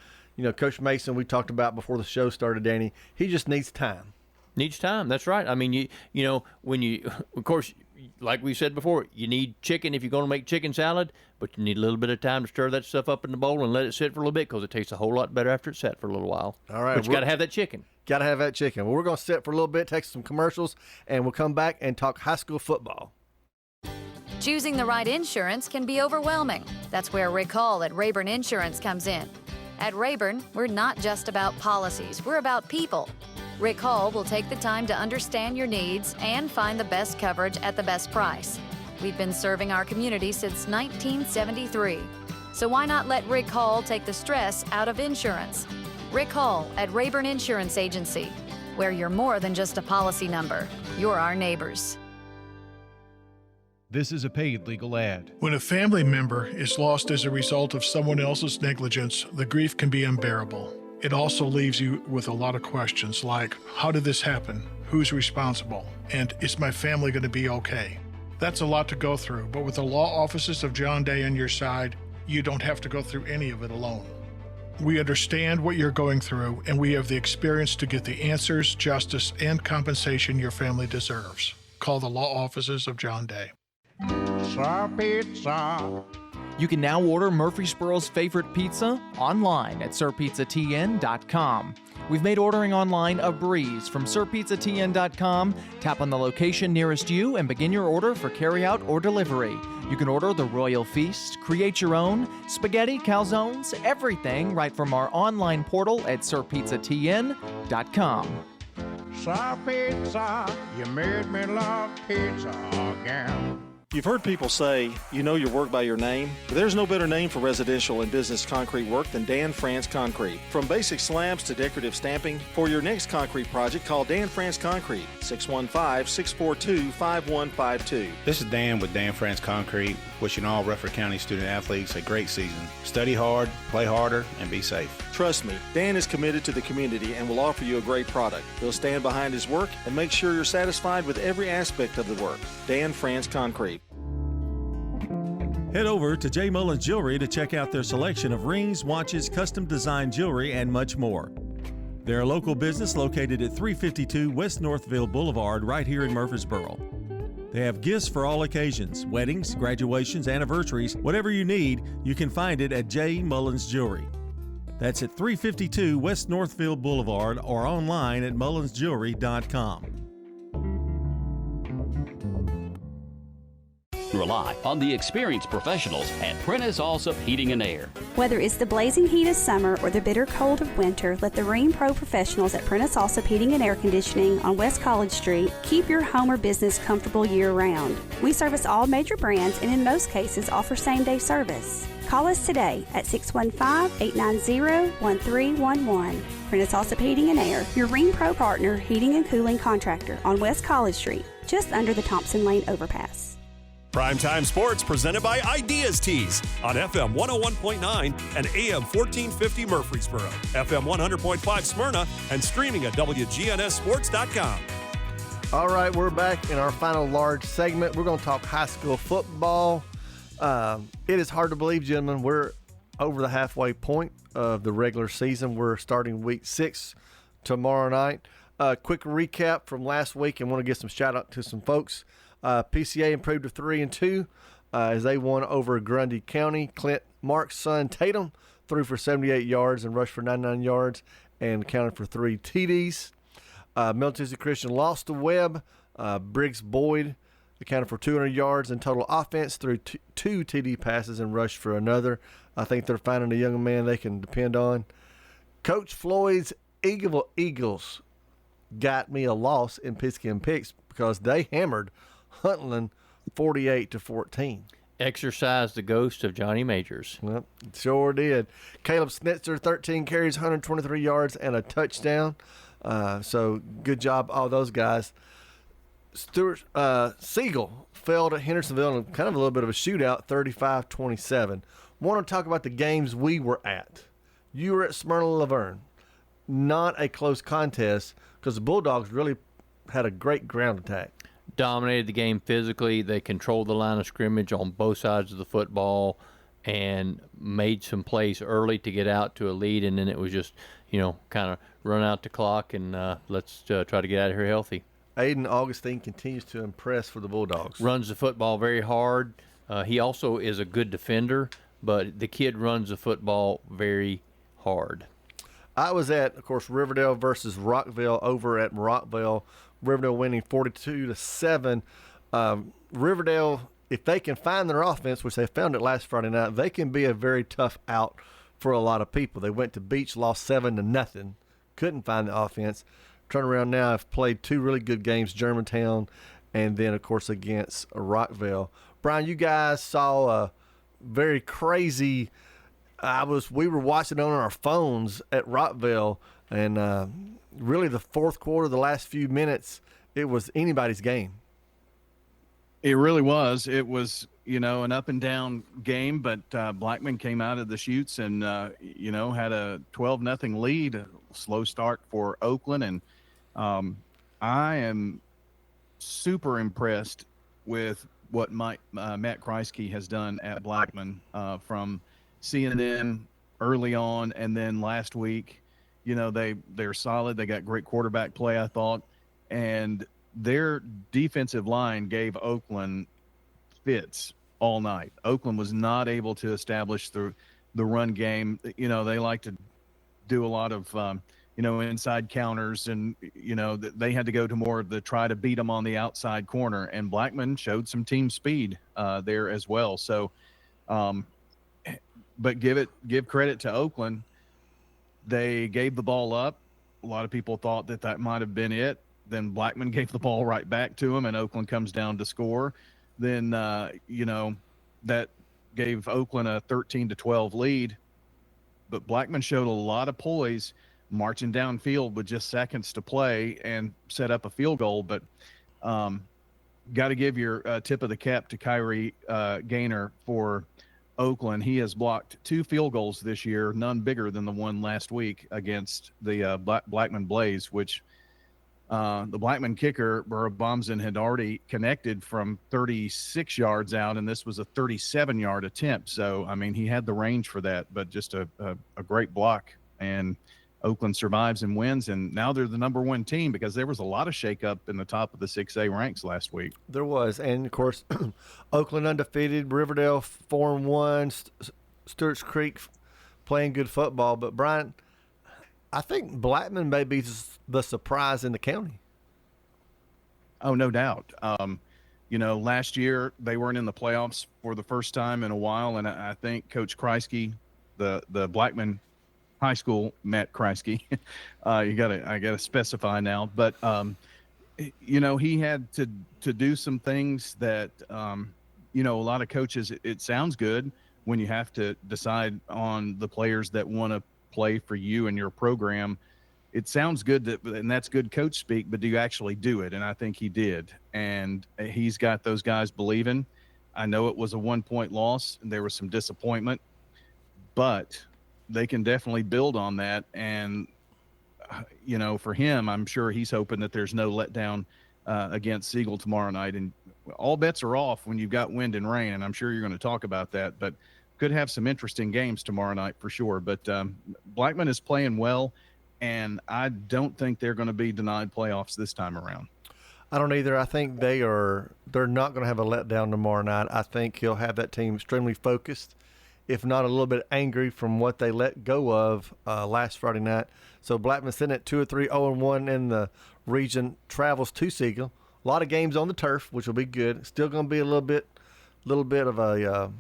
Coach Mason, we talked about before the show started, Danny, he just needs time. Needs time. That's right. I mean, when you, of course, like we said before, you need chicken if you're going to make chicken salad, but you need a little bit of time to stir that stuff up in the bowl and let it sit for a little bit, because it tastes a whole lot better after it's sat for a little while. All right. But you got to have that chicken. Got to have that chicken. Well, we're going to sit for a little bit, take some commercials, and we'll come back and talk high school football. Choosing the right insurance can be overwhelming. That's where Rick Hall at Rayburn Insurance comes in. At Rayburn, we're not just about policies, we're about people. Rick Hall will take the time to understand your needs and find the best coverage at the best price. We've been serving our community since 1973. So why not let Rick Hall take the stress out of insurance? Rick Hall at Rayburn Insurance Agency, where you're more than just a policy number. You're our neighbors. This is a paid legal ad. When a family member is lost as a result of someone else's negligence, the grief can be unbearable. It also leaves you with a lot of questions like, how did this happen? Who's responsible? And is my family going to be okay? That's a lot to go through, but with the law offices of John Day on your side, you don't have to go through any of it alone. We understand what you're going through, and we have the experience to get the answers, justice, and compensation your family deserves. Call the law offices of John Day. Sir Pizza. You can now order Murfreesboro's favorite pizza online at sirpizzatn.com. We've made ordering online a breeze. From sirpizzatn.com, tap on the location nearest you and begin your order for carryout or delivery. You can order the Royal Feast, create your own, spaghetti, calzones, everything right from our online portal at sirpizzatn.com. Sir Pizza, you made me love pizza again. You've heard people say, you know your work by your name, but there's no better name for residential and business concrete work than Dan France Concrete. From basic slabs to decorative stamping, for your next concrete project, call Dan France Concrete, 615-642-5152. This is Dan with Dan France Concrete, wishing all Rutherford County student athletes a great season. Study hard, play harder, and be safe. Trust me, Dan is committed to the community and will offer you a great product. He'll stand behind his work and make sure you're satisfied with every aspect of the work. Dan France Concrete. Head over to J. Mullins Jewelry to check out their selection of rings, watches, custom designed jewelry, and much more. They're a local business located at 352 West Northville Boulevard right here in Murfreesboro. They have gifts for all occasions, weddings, graduations, anniversaries, whatever you need, you can find it at J. Mullins Jewelry. That's at 352 West Northville Boulevard or online at mullinsjewelry.com. Rely on the experienced professionals at Prentice Allsup Heating and Air. Whether it's the blazing heat of summer or the bitter cold of winter, let the Rheem Pro professionals at Prentice Allsup Heating and Air Conditioning on West College Street keep your home or business comfortable year-round. We service all major brands and in most cases offer same-day service. Call us today at 615-890-1311. Prentice Allsup Heating and Air, your Rheem Pro partner heating and cooling contractor on West College Street, just under the Thompson Lane overpass. Primetime Sports presented by Ideas Tees on FM 101.9 and AM 1450 Murfreesboro, FM 100.5 Smyrna, and streaming at WGNSSports.com. All right, we're back in our final large segment. We're going to talk high school football. It is hard to believe, gentlemen, we're over the halfway point of the regular season. We're starting week 6 tomorrow night. Quick recap from last week, and want to give some shout out to some folks. PCA improved to 3-2 as they won over Grundy County. Clint Mark's son Tatum threw for 78 yards and rushed for 99 yards and counted for 3 TDs. Middle Tennessee Christian lost to Webb. Briggs Boyd accounted for 200 yards in total offense, threw 2 TD passes and rushed for another. I think they're finding a young man they can depend on. Coach Floyd's Eagles got me a loss in Pigskin Picks because they hammered Huntland 48-14. Exercised the ghost of Johnny Majors. Well, sure did. Caleb Snitzer, 13 carries, 123 yards, and a touchdown. So good job, all those guys. Stuart Siegel fell to Hendersonville in kind of a little bit of a shootout, 35-27. Want to talk about the games we were at. You were at Smyrna Laverne. Not a close contest because the Bulldogs really had a great ground attack. Dominated the game physically. They controlled the line of scrimmage on both sides of the football and made some plays early to get out to a lead, and then it was just, kind of run out the clock and let's try to get out of here healthy. Aiden Augustine continues to impress for the Bulldogs. Runs the football very hard. He also is a good defender, but the kid runs the football very hard. I was at, of course, Riverdale versus Rockville over at Rockville. Riverdale winning 42-7. Riverdale, if they can find their offense, which they found it last Friday night, they can be a very tough out for a lot of people. They went to Beach, lost 7-0, couldn't find the offense. Turn around now, have played 2 really good games, Germantown, and then, of course, against Rockville. Brian, you guys saw a very crazy. We were watching on our phones at Rockville, and really the fourth quarter, the last few minutes, it was anybody's game. It really was. It was, an up and down game, but Blackman came out of the chutes and, had a 12-0 lead, a slow start for Oakland. And I am super impressed with what Matt Kreisky has done at Blackman from seeing them early on, and then last week, they're solid. They got great quarterback play, I thought, and their defensive line gave Oakland fits all night. Oakland was not able to establish the run game. They like to do a lot of inside counters, and they had to go to more of the try to beat them on the outside corner, and Blackman showed some team speed there as well. So but give credit to Oakland. They gave the ball up. A lot of people thought that might have been it. Then Blackman gave the ball right back to him, and Oakland comes down to score. Then, that gave Oakland a 13-12 lead. But Blackman showed a lot of poise marching downfield with just seconds to play and set up a field goal. But got to give your tip of the cap to Kyrie Gaynor for Oakland. He has blocked 2 field goals this year, none bigger than the one last week against the Blackman Blaze, which The Blackman kicker, Burrow Bomsen, had already connected from 36 yards out, and this was a 37-yard attempt. So, I mean, he had the range for that, but just a great block. And Oakland survives and wins, and now they're the number one team because there was a lot of shakeup in the top of the 6A ranks last week. There was, and, of course, Oakland undefeated, Riverdale 4-1, Stewart's Creek playing good football. But, Brian, I think Blackman may be the surprise in the county. Oh, no doubt. Last year they weren't in the playoffs for the first time in a while, and I think Coach Kreisky, the Blackman High School Matt Kreisky, I gotta specify now, but he had to do some things that a lot of coaches. It sounds good when you have to decide on the players that want to play for you and your program. It sounds good and that's good coach speak, but do you actually do it? And I think he did. And he's got those guys believing. I know it was a 1-point loss and there was some disappointment, but they can definitely build on that. And, for him, I'm sure he's hoping that there's no letdown against Siegel tomorrow night. And all bets are off when you've got wind and rain. And I'm sure you're going to talk about that, but could have some interesting games tomorrow night for sure. But Blackman is playing well, and I don't think they're going to be denied playoffs this time around. I don't either. I think they're not going to have a letdown tomorrow night. I think he'll have that team extremely focused, if not a little bit angry from what they let go of last Friday night. So Blackman sitting at 2 or 3, 0-1 in the region, travels to Siegel. A lot of games on the turf, which will be good. Still going to be a little bit of a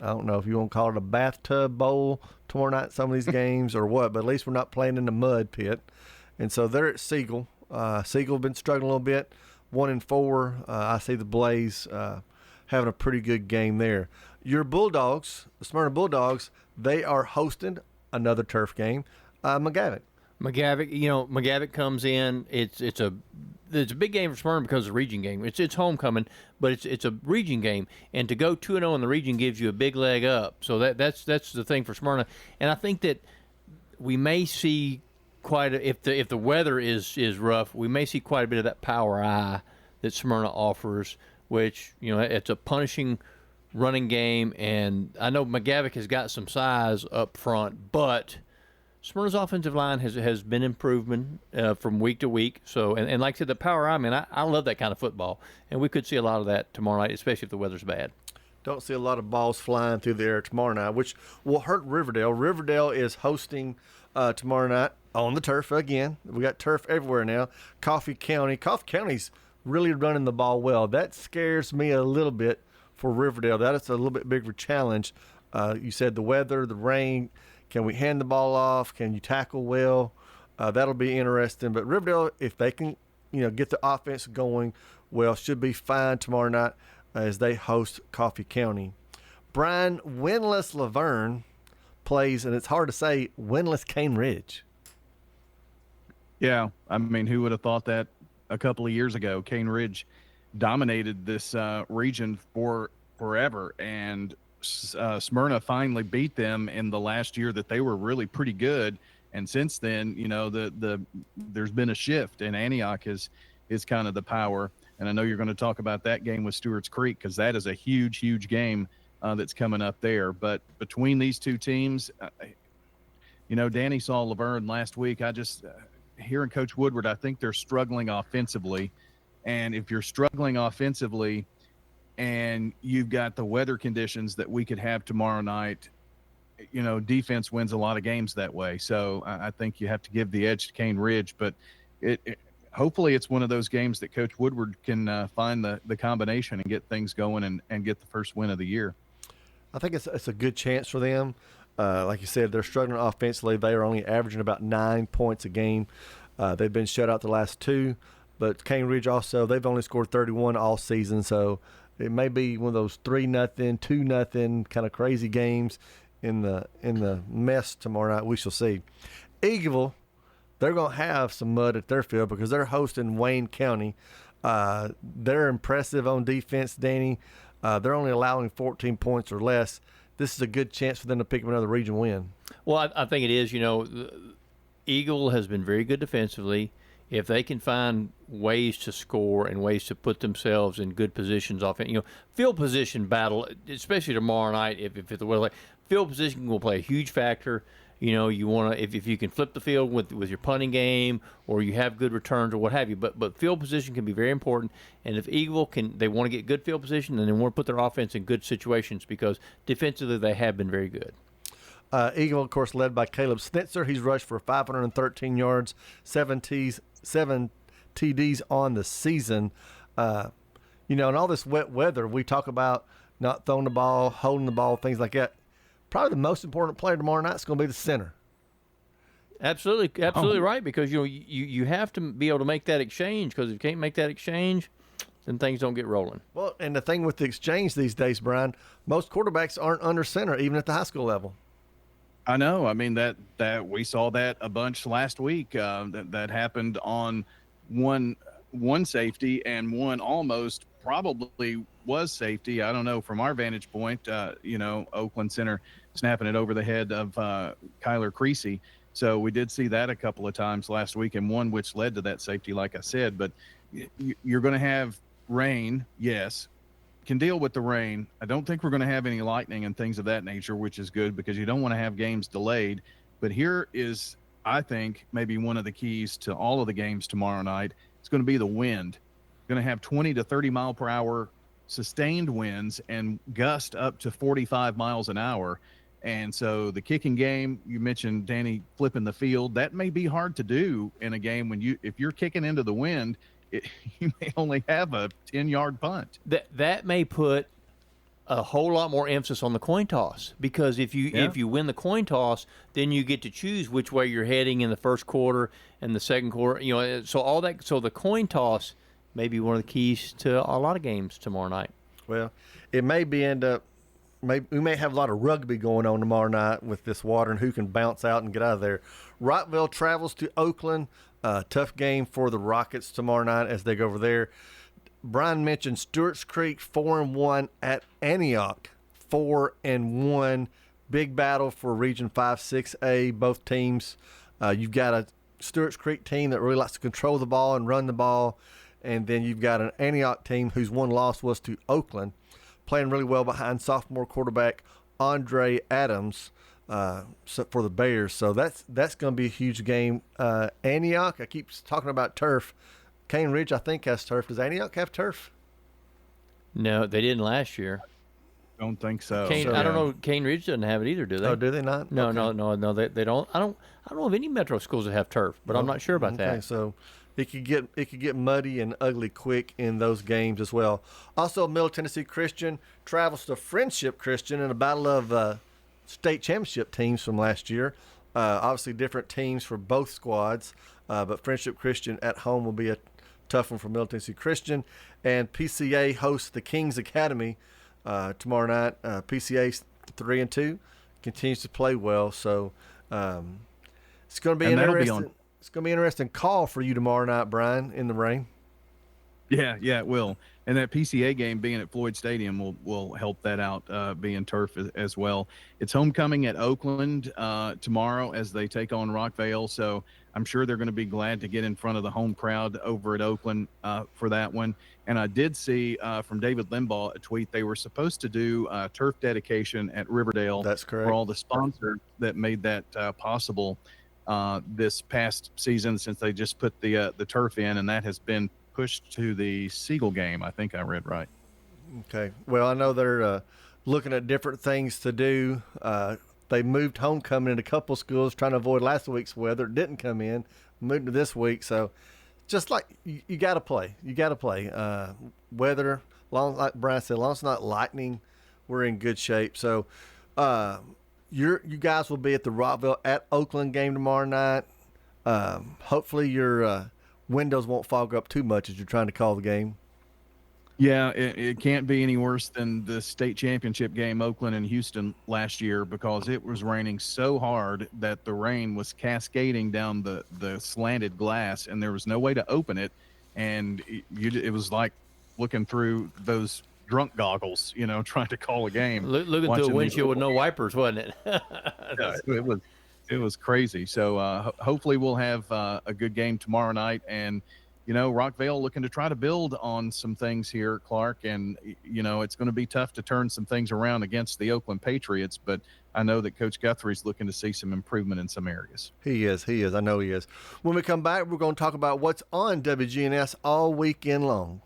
I don't know if you want to call it a bathtub bowl tomorrow night, some of these games, or what, but at least we're not playing in the mud pit. And so they're at Siegel. Siegel have been struggling a little bit, 1-4. I see the Blaze having a pretty good game there. Your Bulldogs, the Smyrna Bulldogs, they are hosting another turf game, McGavock. McGavock comes in. It's a big game for Smyrna because it's a region game. It's homecoming, but it's a region game, and to go 2-0 in the region gives you a big leg up. So that's the thing for Smyrna, and I think that we may see if the weather is rough, we may see quite a bit of that power eye that Smyrna offers, which it's a punishing running game, and I know McGavock has got some size up front, but Smyrna's offensive line has been improving from week to week. So, and like I said, the power eye, man, I love that kind of football. And we could see a lot of that tomorrow night, especially if the weather's bad. Don't see a lot of balls flying through the air tomorrow night, which will hurt Riverdale. Riverdale is hosting tomorrow night on the turf again. We got turf everywhere now. Coffee County's really running the ball well. That scares me a little bit for Riverdale. That is a little bit bigger challenge. You said the weather, the rain. Can we hand the ball off? Can you tackle well? That'll be interesting. But Riverdale, if they can, get the offense going well, should be fine tomorrow night as they host Coffee County. Brian, winless Laverne plays, and it's hard to say, winless Cane Ridge. Yeah, I mean, who would have thought that a couple of years ago? Cane Ridge dominated this region for forever, and Smyrna finally beat them in the last year that they were really pretty good. And since then, there's been a shift, and Antioch is kind of the power. And I know you're going to talk about that game with Stewart's Creek because that is a huge, huge game that's coming up there. But between these two teams, Danny saw Laverne last week. I just hearing Coach Woodward, I think they're struggling offensively. And if you're struggling offensively and you've got the weather conditions that we could have tomorrow night, defense wins a lot of games that way. So I think you have to give the edge to Cane Ridge, but hopefully it's one of those games that Coach Woodward can find the combination and get things going and get the first win of the year. I think it's a good chance for them. Like you said, they're struggling offensively. They are only averaging about 9 points a game. They've been shut out the last two, but Cane Ridge also, they've only scored 31 all season. So it may be one of those 3-0, 2-0 kind of crazy games in the mess tomorrow night. We shall see. Eagleville, they're going to have some mud at their field because they're hosting Wayne County. They're impressive on defense, Danny. They're only allowing 14 points or less. This is a good chance for them to pick up another region win. Well, I think it is. Eagle has been very good defensively, if they can find ways to score and ways to put themselves in good positions off, field position battle, especially tomorrow night, if the weather, field position will play a huge factor. You want to, if you can flip the field with your punting game, or you have good returns or what have you, but field position can be very important. And if Eagle they want to get good field position, and they want to put their offense in good situations, because defensively they have been very good. Eagle, of course, led by Caleb Snitzer. He's rushed for 513 yards, 7 TDs on the season. In all this wet weather, we talk about not throwing the ball, holding the ball, things like that. Probably the most important player tomorrow night is going to be the center. Absolutely right, because you have to be able to make that exchange, because if you can't make that exchange, then things don't get rolling. Well, and the thing with the exchange these days, Brian, most quarterbacks aren't under center, even at the high school level. I know. I mean, that we saw that a bunch last week. That happened on one safety, and one almost probably was safety. I don't know, from our vantage point, Oakland center snapping it over the head of Kyler Creasy. So we did see that a couple of times last week, and one which led to that safety, like I said. But you're going to have rain, yes. Can deal with the rain. I don't think we're going to have any lightning and things of that nature, which is good, because you don't want to have games delayed. But here is, I think, maybe one of the keys to all of the games tomorrow night. It's going to be the wind. Going to have 20 to 30 mile per hour sustained winds and gust up to 45 miles an hour. And so the kicking game, you mentioned Danny flipping the field, that may be hard to do in a game if you're kicking into the wind, you may only have a 10-yard punt. That may put a whole lot more emphasis on the coin toss, because if you win the coin toss, then you get to choose which way you're heading in the first quarter and the second quarter. So the coin toss may be one of the keys to a lot of games tomorrow night. Well, it may we may have a lot of rugby going on tomorrow night with this water and who can bounce out and get out of there. Rockville travels to Oakland. Tough game for the Rockets tomorrow night as they go over there. Brian mentioned Stewart's Creek 4-1 at Antioch 4-1. Big battle for Region 5-6A. Both teams. You've got a Stewart's Creek team that really likes to control the ball and run the ball. And then you've got an Antioch team whose one loss was to Oakland, playing really well behind sophomore quarterback Andre Adams for the Bears. So that's going to be a huge game. Antioch, I keep talking about turf. Cane Ridge, I think, has turf. Does Antioch have turf? No, they didn't last year. Don't think so. I don't know. Cane Ridge doesn't have it either, do they? Oh, do they not? No, Okay. no. They don't. I don't know of any metro schools that have turf, but I'm not sure about okay, that. So it could get muddy and ugly quick in those games as well. Also, Middle Tennessee Christian travels to Friendship Christian in a battle of state championship teams from last year. Obviously, different teams for both squads, but Friendship Christian at home will be a tough one for Middle Tennessee Christian. And PCA hosts the Kings Academy tomorrow night. PCA 3-2, continues to play well, so it's going to be interesting. It's going to be an interesting call for you tomorrow night, Brian, in the rain. Yeah, it will. And that PCA game being at Floyd Stadium will help that out, being turf as well. It's homecoming at Oakland tomorrow as they take on Rockvale. So I'm sure they're going to be glad to get in front of the home crowd over at Oakland for that one. And I did see from David Limbaugh a tweet. They were supposed to do turf dedication at Riverdale. That's correct. For all the sponsors that made that possible this past season, since they just put the turf in, and that has been pushed to the Siegel game. I think I read right. Okay. Well, I know they're looking at different things to do. They moved homecoming in a couple schools trying to avoid last week's weather. It didn't come in, moved to this week. So just like you got to play. You got to play. Weather, like Brian said, as long as it's not lightning, we're in good shape. So you guys will be at the Rockville at Oakland game tomorrow night. Hopefully your windows won't fog up too much as you're trying to call the game. Yeah, it can't be any worse than the state championship game, Oakland and Houston last year, because it was raining so hard that the rain was cascading down the slanted glass, and there was no way to open it. And it was like looking through those drunk goggles, trying to call a game. Looking through a windshield with no wipers, wasn't it? Yeah, It was crazy. So hopefully we'll have a good game tomorrow night. And, Rockvale looking to try to build on some things here, Clark. And, it's going to be tough to turn some things around against the Oakland Patriots. But I know that Coach Guthrie's looking to see some improvement in some areas. He is. I know he is. When we come back, we're going to talk about what's on WGNS all weekend long.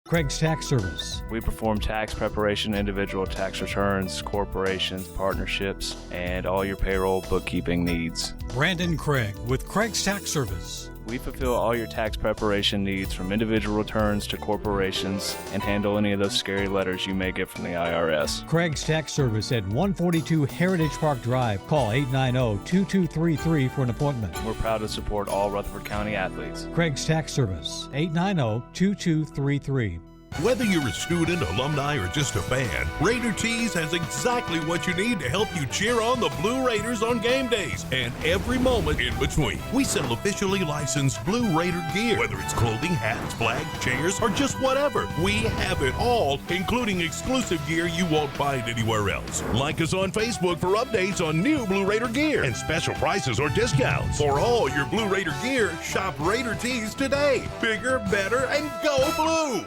Craig's Tax Service. We perform tax preparation, individual tax returns, corporations, partnerships, and all your payroll bookkeeping needs. Brandon Craig with Craig's Tax Service. We fulfill all your tax preparation needs from individual returns to corporations and handle any of those scary letters you may get from the IRS. Craig's Tax Service at 142 Heritage Park Drive. Call 890-2233 for an appointment. We're proud to support all Rutherford County athletes. Craig's Tax Service, 890-2233. Whether you're a student, alumni, or just a fan, Raider Tees has exactly what you need to help you cheer on the Blue Raiders on game days and every moment in between. We sell officially licensed Blue Raider gear, whether it's clothing, hats, flags, chairs, or just whatever. We have it all, including exclusive gear you won't find anywhere else. Like us on Facebook for updates on new Blue Raider gear and special prices or discounts. For all your Blue Raider gear, shop Raider Tees today. Bigger, better, and go blue!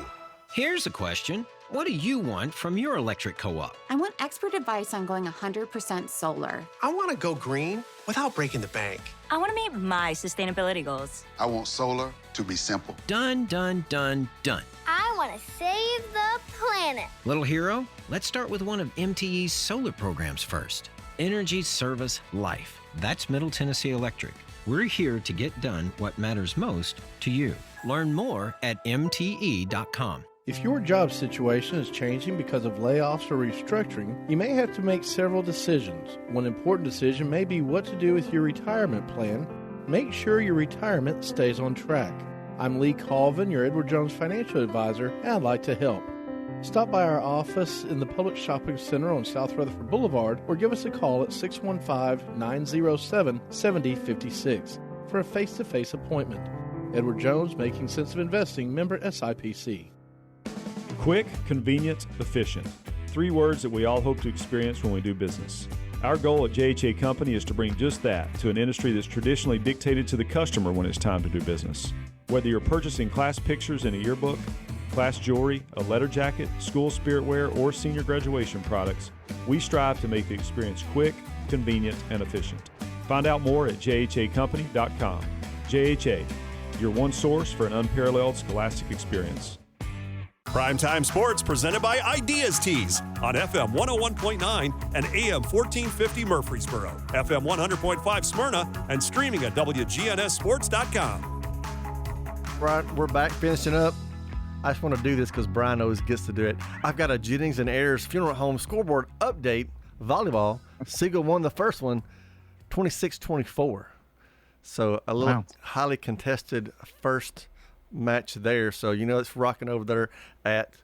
Here's a question. What do you want from your electric co-op? I want expert advice on going 100% solar. I want to go green without breaking the bank. I want to meet my sustainability goals. I want solar to be simple. Done, done, done, done. I want to save the planet. Little hero, let's start with one of MTE's solar programs first. Energy Service Life. That's Middle Tennessee Electric. We're here to get done what matters most to you. Learn more at mte.com. If your job situation is changing because of layoffs or restructuring, you may have to make several decisions. One important decision may be what to do with your retirement plan. Make sure your retirement stays on track. I'm Lee Colvin, your Edward Jones financial advisor, and I'd like to help. Stop by our office in the Public Shopping Center on South Rutherford Boulevard or give us a call at 615-907-7056 for a face-to-face appointment. Edward Jones, Making Sense of Investing, member SIPC. Quick, convenient, efficient. 3 words that we all hope to experience when we do business. Our goal at JHA Company is to bring just that to an industry that's traditionally dictated to the customer when it's time to do business. Whether you're purchasing class pictures in a yearbook, class jewelry, a letter jacket, school spirit wear, or senior graduation products, we strive to make the experience quick, convenient, and efficient. Find out more at jhacompany.com. JHA, your one source for an unparalleled scholastic experience. Primetime Sports presented by Ideas Tees on FM 101.9 and AM 1450 Murfreesboro, FM 100.5 Smyrna, and streaming at WGNSSports.com. Right, we're back finishing up. I just want to do this because Brian always gets to do it. I've got a Jennings and Ayers Funeral Home scoreboard update. Volleyball. Siegel won the first one, 26-24. So a little highly contested first match there. So, it's rocking over there at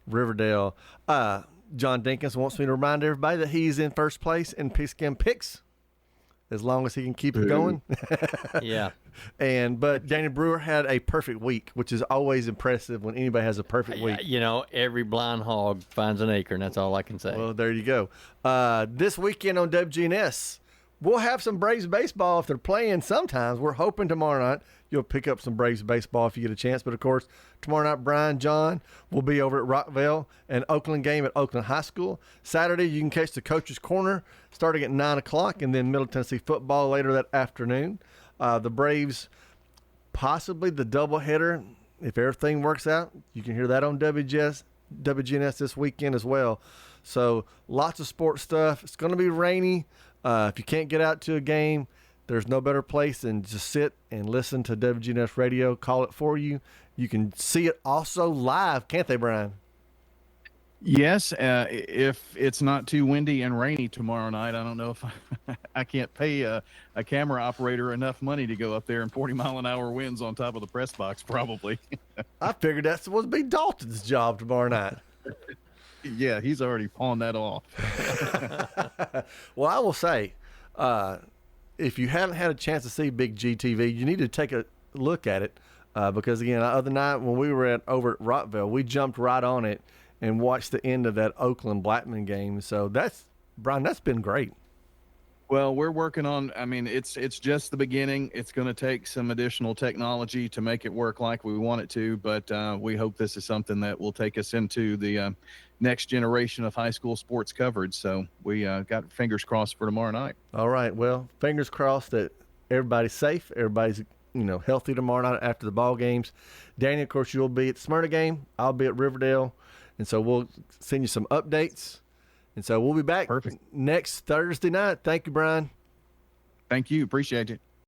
Riverdale. John Dinkins wants me to remind everybody that he's in first place in Pigskin Picks as long as he can keep it going. Yeah. But Danny Brewer had a perfect week, which is always impressive when anybody has a perfect week. Every blind hog finds an acre, and that's all I can say. Well, there you go. This weekend on WGNS, we'll have some Braves baseball if they're playing sometimes. We're hoping tomorrow night you'll pick up some Braves baseball if you get a chance. But, of course, tomorrow night, Brian, John will be over at Rockvale, an Oakland game at Oakland High School. Saturday, you can catch the Coach's Corner starting at 9 o'clock, and then Middle Tennessee football later that afternoon. The Braves, possibly the doubleheader, if everything works out. You can hear that on WGNS this weekend as well. So lots of sports stuff. It's going to be rainy. If you can't get out to a game, there's no better place than just sit and listen to WGNS radio, call it for you. You can see it also live, can't they, Brian? Yes, if it's not too windy and rainy tomorrow night. I don't know if I can't pay a camera operator enough money to go up there in 40-mile-an-hour winds on top of the press box, probably. I figured that's supposed to be Dalton's job tomorrow night. Yeah, he's already pawned that off. Well, I will say, if you haven't had a chance to see Big GTV, you need to take a look at it because, again, the other night when we were over at Rockville, we jumped right on it and watched the end of that Oakland Blackman game. So Brian, that's been great. Well, we're working on, I mean, it's just the beginning. It's going to take some additional technology to make it work like we want it to, but we hope this is something that will take us into the next generation of high school sports coverage. So we got fingers crossed for tomorrow night. All right. Well, fingers crossed that everybody's safe. Everybody's, healthy tomorrow night after the ball games. Danny, of course, you'll be at the Smyrna game. I'll be at Riverdale. And so we'll send you some updates. And so we'll be back next Thursday night. Thank you, Brian. Thank you. Appreciate it.